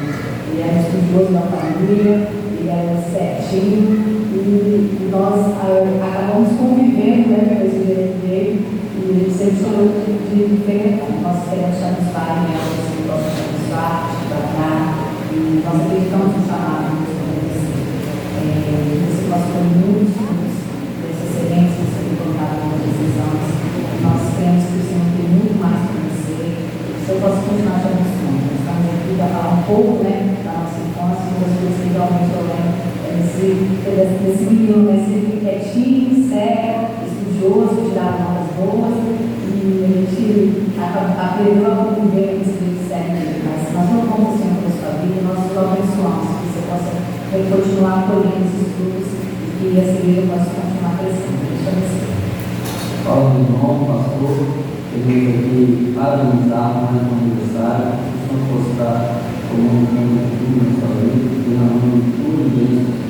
S1: Ele era estudioso na família, ele era certinho. E nós acabamos convivendo, né, com esse direito dele, e ele sempre chamou de frequentar. Nós queremos abençoar, né, você gosta de abençoar, de trabalhar, e nós acreditamos no chamado de Deus. Você passou muitos desses excelentes que você tem colocado nas decisões. Nós cremos que o Senhor tem muito mais para você. Se eu posso continuar te abençoando, nós estamos aqui para falar um pouco, né, da nossa infância, das coisas que realmente eu lembro. Desse menino, né, sempre quietinho, sério, estudioso, tirava notas boas, e a gente aprendeu a conviver com esse jeito sério. Mas nós não vamos assim para a sua vida, nós o abençoamos, que você possa continuar colhendo esses frutos e que essa igreja possa continuar crescendo. Deixa eu ver.
S6: Fala do irmão, pastor, que veio aqui parabenizar mais um aniversário, que não fosse estar tomando conta de tudo na sua vida, derramando tudo isso.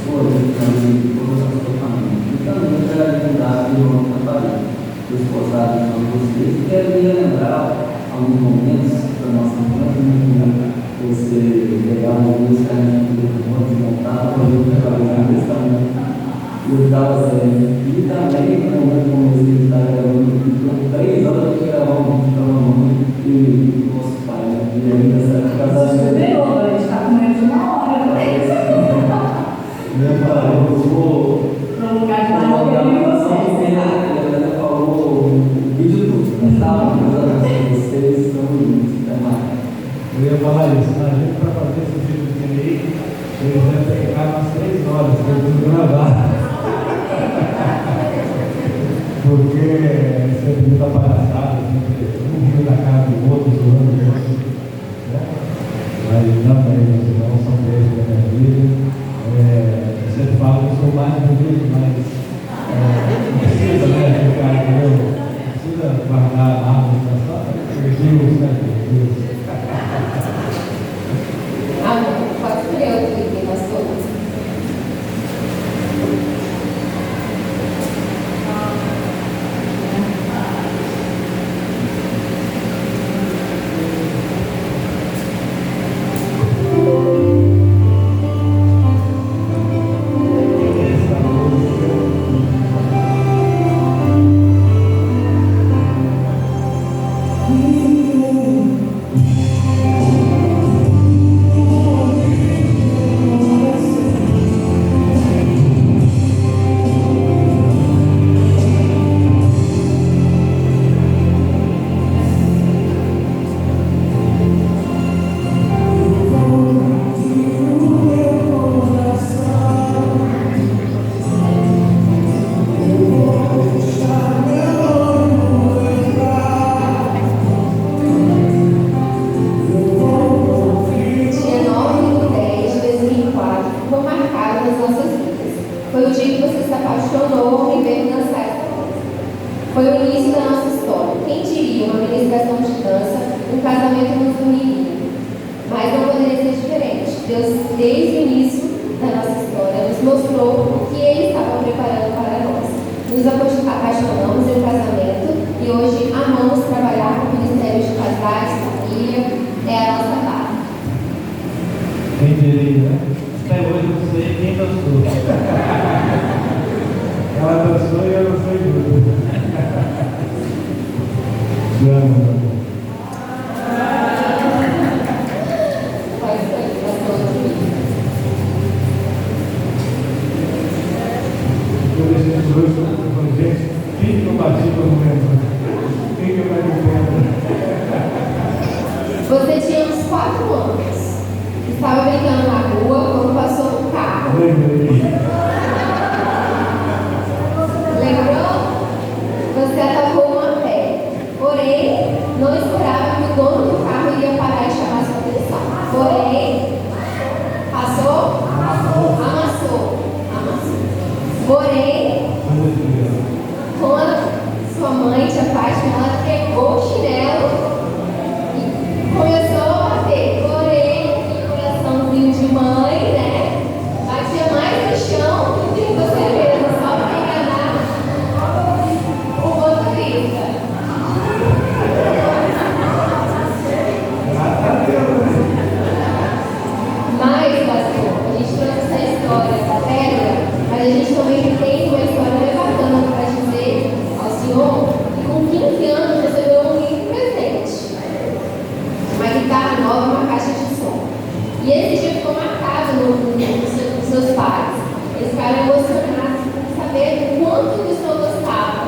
S6: Sua vida também de toda a sua família. E também quero lembrar do irmão Catarina, dos esposados de vocês. Quero lembrar alguns momentos da nossa infância, você pegar uma música de montar, quando eu trabalhava nesse tamanho. Eu estava sério. E também, quando eu comecei a estar gravando, por 3 horas eu gravava um vídeo para a mamãe e o nosso pai. E ainda essa casa.
S1: Você pegou, a gente está com menos de 1 hora,
S6: Eu vou
S1: no lugar de maior que você.
S6: Ela falou o vídeo tudo, mas estava vocês são lindos.
S3: Eu ia falar isso, a gente para fazer esse vídeo de aí, eles devem pegar umas 3 horas para tudo gravar. Porque sempre muita palhaçada, sempre um rio da cara do outro, zoando o outro. né? Mas também os irmãos são bênçãos da minha vida. Eu sempre falo que eu sou mais bonito, mas não precisa, né, ficar, entendeu? Não precisa guardar a árvore, só Deus, né? Deus.
S4: Amém. Pode escolher outro item, pastor. Você tinha uns 4 anos. Estava brincando na rua quando passou um carro. Lembrou? Você atacou uma pé. Porém, não esperava que o dono do carro iria parar e chamar sua atenção. Porém, passou? Amassou. Porém, quando sua mãe, tia Fátima, ela pegou o chinelo e começou a bater. Porém, que coraçãozinho de mãe, né? Batia mais no chão do que você mesmo, só para enganar o motorista. Mas, pastor, a gente trouxe essa história da pedra, mas a gente também tem uma história bem bacana para dizer ao senhor que com 15 anos recebeu um lindo presente. Uma guitarra nova, uma caixa de som. E esse dia ficou marcado nos seus pais. Eles ficaram emocionados por saber o quanto o senhor gostava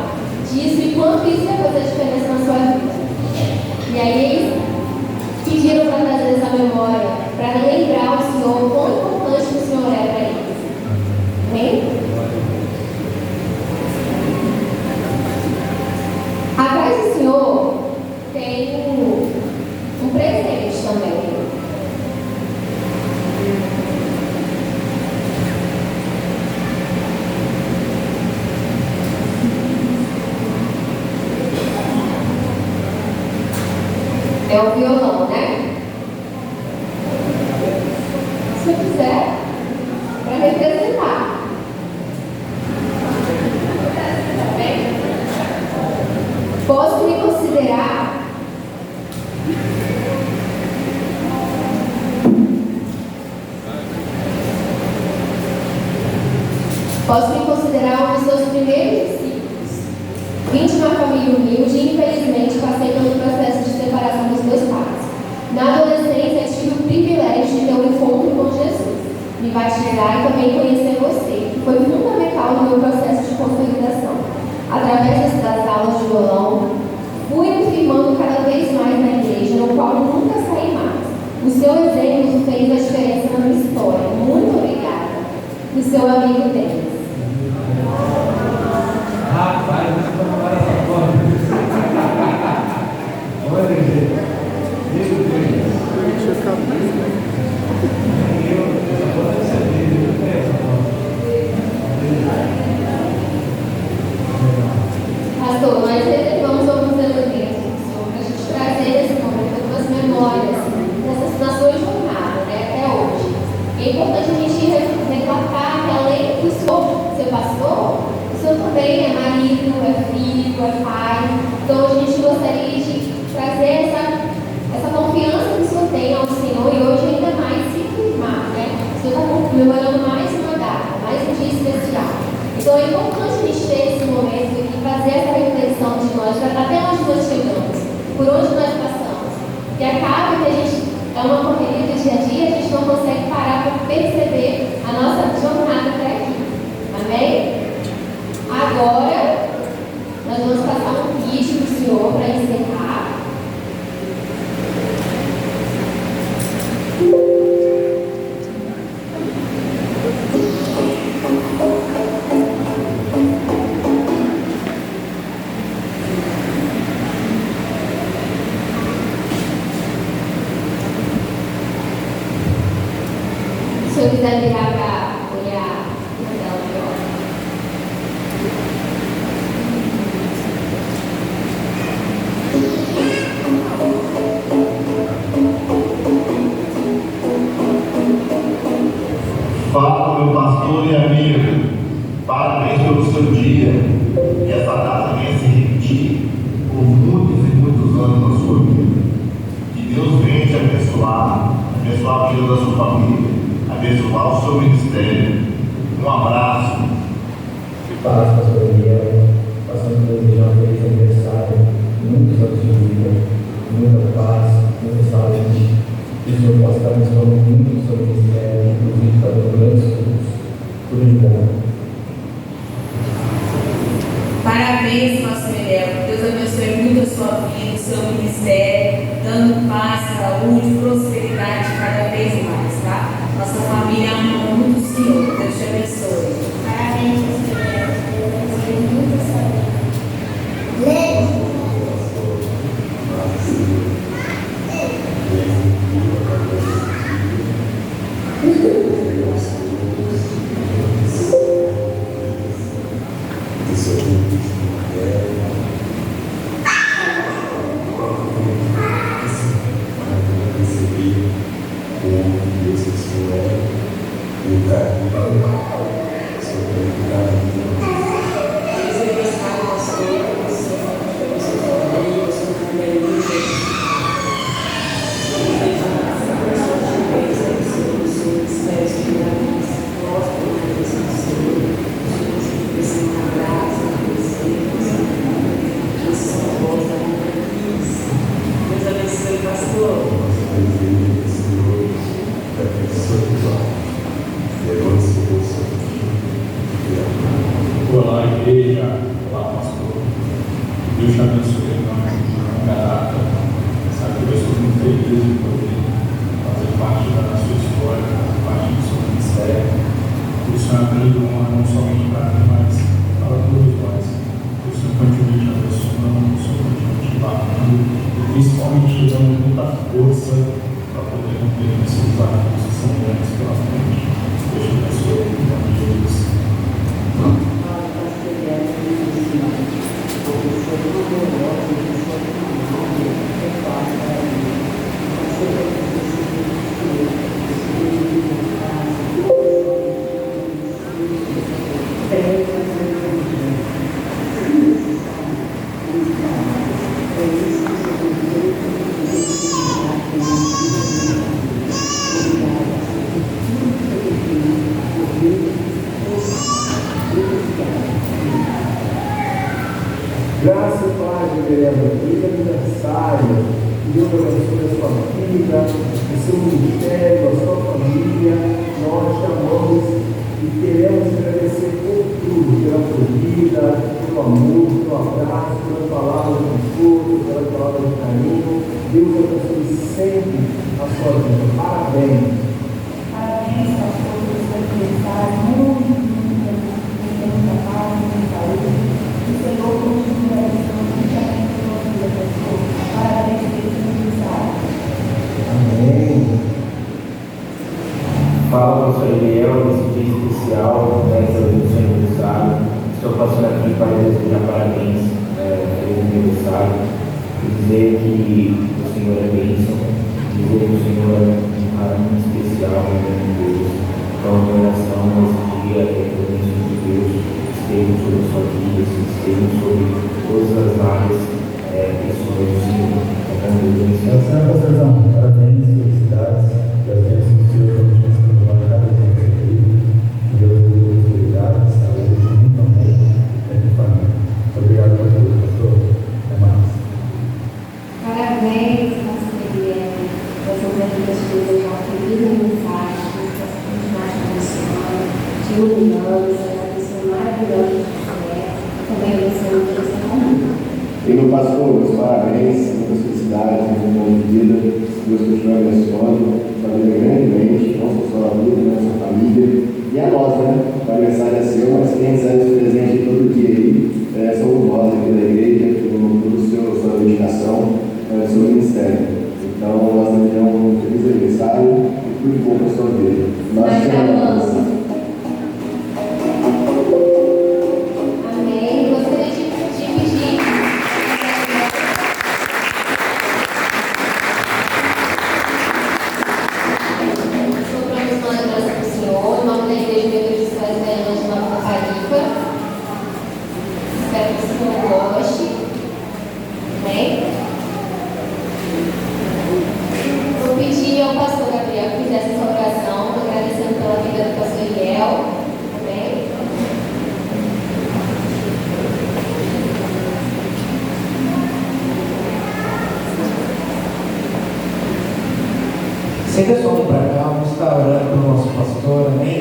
S4: disso e quanto isso ia fazer diferença na sua vida. E aí eles pediram para trazer essa memória, para lembrar o senhor o quão importante o senhor é para eles. Amém? Atrás do senhor tem um presente também. É o violão, né? Se eu quiser, para representar. Tá bem? Posso me considerar um dos seus primeiros discípulos. Vim de uma família humilde e infelizmente passei pelo processo de separação dos meus pais. Na adolescência tive o privilégio de ter um encontro com Jesus, me batizar e também conhecer você, que foi fundamental no meu processo de consolidação. Através das aulas de violão, fui me firmando cada vez mais na igreja, no qual nunca saí mais. O seu exemplo fez a diferença na minha história. Muito obrigada. E seu amigo Denis.
S3: Rapaz, você vai falar essa porra. Olha, gente. Meu Deus.
S4: Pai. Então a gente gostaria de trazer essa confiança que o Senhor tem ao Senhor e hoje ainda mais se firmar, né? O Senhor está comemorando mais uma data, mais um dia especial. Então é importante a gente ter esse momento e fazer essa reflexão de nós, até onde nós chegamos, por onde nós passamos. Que acaba que a gente é uma correria do dia a dia, a gente não consegue parar para perceber a nossa jornada até aqui. Amém? Agora, nós vamos passar um vídeo para o Senhor para encerrar. Se eu quiser virar para olhar a tela melhor.
S7: Fala, meu pastor e amigo, parabéns pelo seu dia. Que essa data venha se repetir por muitos e muitos anos na sua vida. Que Deus venha te abençoar a vida da sua família, abençoar o seu ministério. Um abraço.
S6: Paz, pastor Miguel, passando por desejar um feliz aniversário, muitos anos de vida, muita paz, muita saúde. Que o Senhor possa estar abençoando muito o seu ministério, inclusive para os grandes frutos. Tudo de bom.
S8: Parabéns, pastor Miguel. Deus abençoe muito a sua vida, o seu ministério, dando paz, saúde, prosperidade cada vez mais, tá? Nossa família ama muito o Senhor. Deus te abençoe.
S5: Parabéns, pastor Miguel. Deus abençoe muito a sua vida.
S3: Olá, igreja. Olá, pastor. Deus te abençoe em nome de caráter. Sabe que eu estou muito feliz de poder fazer parte da sua história, fazer parte do seu ministério. Isso é uma grande honra, não somente para mim, mas para todos nós. Que o Senhor continue te abençoando, que o Senhor continue te batendo e principalmente te dando muita força para poder cumprir esses desafios que são grandes pela frente. Deus te abençoe em nome de Jesus.
S6: Graça e paz, igreja, feliz aniversário. Que Deus abençoe a sua vida, o seu ministério, a sua família. Nós te amamos e queremos agradecer por tudo, pela sua vida, pelo amor, pelo abraço, pelas palavras de conforto, pelas palavras de carinho. Deus abençoe sempre a sua vida. Parabéns.
S1: Parabéns a todos os aniversários, muita paz, muita saúde. O Senhor continua abençoando a sua vida, pastor. Parabéns pelo aniversário.
S6: Amém.
S2: Fala, pastor Eliel, nesse dia especial, nessa do seu aniversário. Estou passando aqui para desejar parabéns pelo aniversário e dizer que o Senhor é bênção, dizer que o Senhor é um carinho especial em Deus. Então, a oração nesse dia é a bênção de Deus
S9: estejam sobre a sua vida, que estejam sobre todas as áreas pessoais do Senhor.
S3: Senhor pastorzão, parabéns, felicidades, que as bênçãos do Senhor continuem sendo para cada um aqui. Deus obrigado, saúde, muito amor, e família. Obrigado por tudo, pastor. Até mais.
S4: Parabéns, pastor Eliel. Essas amigas de desejar uma feliz aniversário, que você possa continuar te abençoando, te iluminando, ser uma pessoa maravilhosa de você. Também abençoando a sua família.
S7: E meu pastor, meus parabéns, muitas felicidades, muito bom de vida. Deus continue abençoando a família grandemente, não só sua vida, mas a sua família. E a nós, né? O aniversário é seu, mas quem recebe esse presente todo dia aí somos nós aqui da igreja, por sua dedicação, do seu ministério. Então, nós desejamos um feliz aniversário e tudo bom para a sua vida. Nós te amamos.
S4: Amém. Gostaria de pedir. Sopramos uma lembrança para o Senhor, em nome da Igreja Metodista Presbiteriana de Nova Caparica. Espero que o Senhor goste. Amém? Vou pedir ao pastor Gabriel que fizesse essa oração, agradecendo pela vida do pastor Eliel. Amém?
S2: Senta só para cá, vamos estar orando pelo nosso pastor, amém?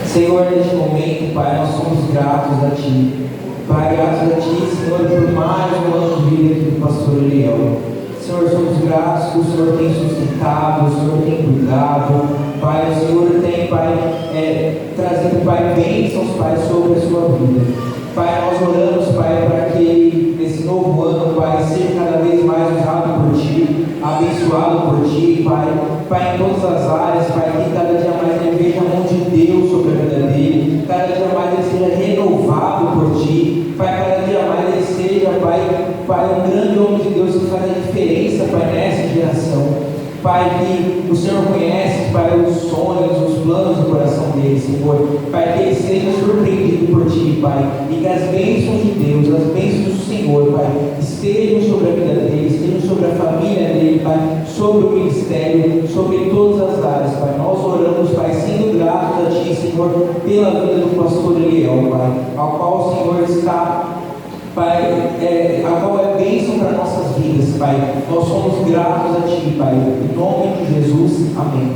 S2: Senhor, neste momento, Pai, nós somos gratos a Ti. Pai, gratos a Ti, Senhor, por mais um ano de vida aqui do pastor Eliel. Senhor, somos gratos que o Senhor tem sustentado, o Senhor tem cuidado. Pai, o Senhor tem, Pai, trazido, Pai, bênçãos, Pai, sobre a sua vida. Pai, nós oramos, Pai, para que nesse novo ano, Pai, seja cada vez mais usado por Ti, abençoado por Ti, Pai, em todas as áreas, Pai, que cada dia mais ele veja a mão de Deus sobre a vida dele, cada dia mais ele seja renovado por Ti, Pai, cada dia mais ele seja, Pai, um grande homem de Deus que faz a diferença, Pai, nessa geração. Pai, que o Senhor conhece, Pai, os sonhos, os planos do coração dele, Senhor. Pai, que ele seja surpreendido por Ti, Pai, e que as bênçãos de Deus, as bênçãos do Senhor, Pai, estejam sobre a vida dele, estejam sobre a família dele, Pai, sobre o ministério, sobre todas as áreas, Pai. Nós oramos, Pai, sendo gratos a Ti, Senhor, pela vida do pastor Eliel, Pai, ao qual o Senhor está, Pai, a qual é bênção para nossas vidas, Pai. Nós somos gratos a Ti, Pai. Em nome de Jesus, amém.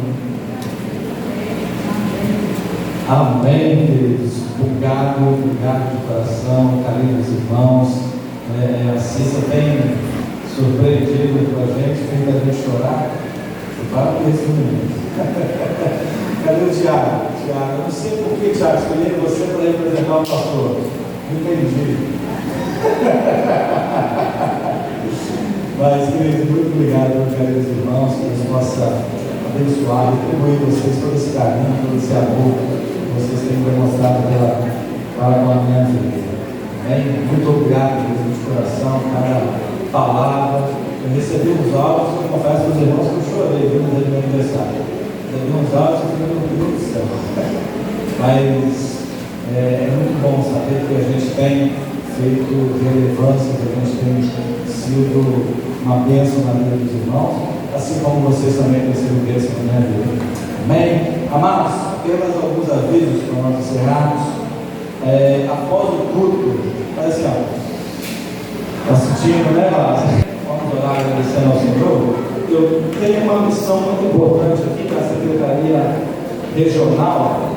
S3: Amém, queridos. Obrigado de coração, carinho dos irmãos. A Cissa tem surpreendido com a gente, fez a gente chorar. Você para com isso, menino. Cadê o Tiago? Tiago, eu não sei por que, Tiago, escolhi você para representar o pastor. Não entendi. Mas, queridos, muito obrigado, queridos irmãos, que Deus possa abençoar e retribuir vocês todo esse carinho, todo esse amor que vocês têm demonstrado para com a minha vida. Amém? Muito obrigado, queridos, de coração, cada palavra. Eu recebi uns áudios, eu confesso para os irmãos que eu chorei, viu, no dia do meu aniversário. Recebi uns áudios que eu não vi do céu. Mas é muito bom saber que a gente tem feito relevância, que a gente tem sido uma bênção na vida dos irmãos, assim como vocês também têm sido bênção na minha vida. Amém? Amados, temos alguns avisos para nós encerrarmos. Após o culto, olha assim, ó, está sentindo, né, Lázaro? Vamos orar agradecendo ao Senhor. Eu tenho uma missão muito importante aqui para a Secretaria Regional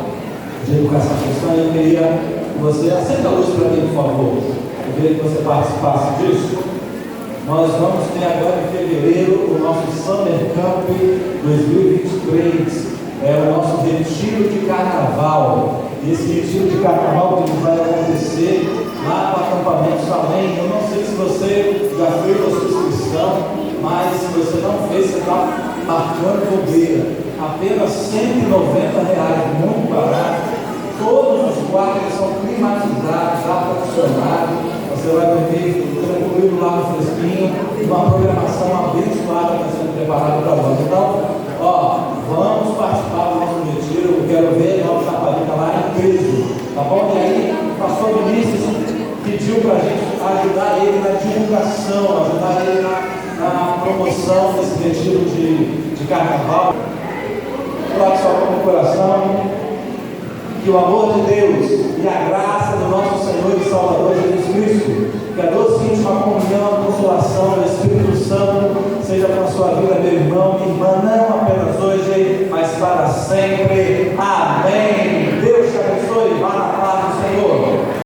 S3: de Educação Cristã, e eu queria que você acenda a luz para mim, por favor. Eu queria que você participasse disso. Nós vamos ter agora em fevereiro o nosso Summer Camp 2023, o nosso retiro de carnaval. Esse retiro de carnaval que vai acontecer lá no acampamento Salém. Eu não sei se você já fez a sua inscrição, mas se você não fez, você está marcando bobeira. Apenas R$190, muito barato. Todos os quartos são climatizados, ar-condicionado. Você vai dormir tranquilo lá no fresquinho, uma programação abençoada que está sendo preparada para nós. Então, vamos participar do nosso retiro. Eu quero ver a nossa Caparica lá em Cristo. Tá bom? E aí, o pastor Vinícius pediu para a gente ajudar ele na divulgação, ajudar ele na promoção desse retiro de carnaval. Coloque sua mão no coração. Que o amor de Deus e a graça do nosso Senhor e Salvador Jesus Cristo, que a doce íntima comunhão, a consolação do Espírito Santo seja com a sua vida, meu irmão.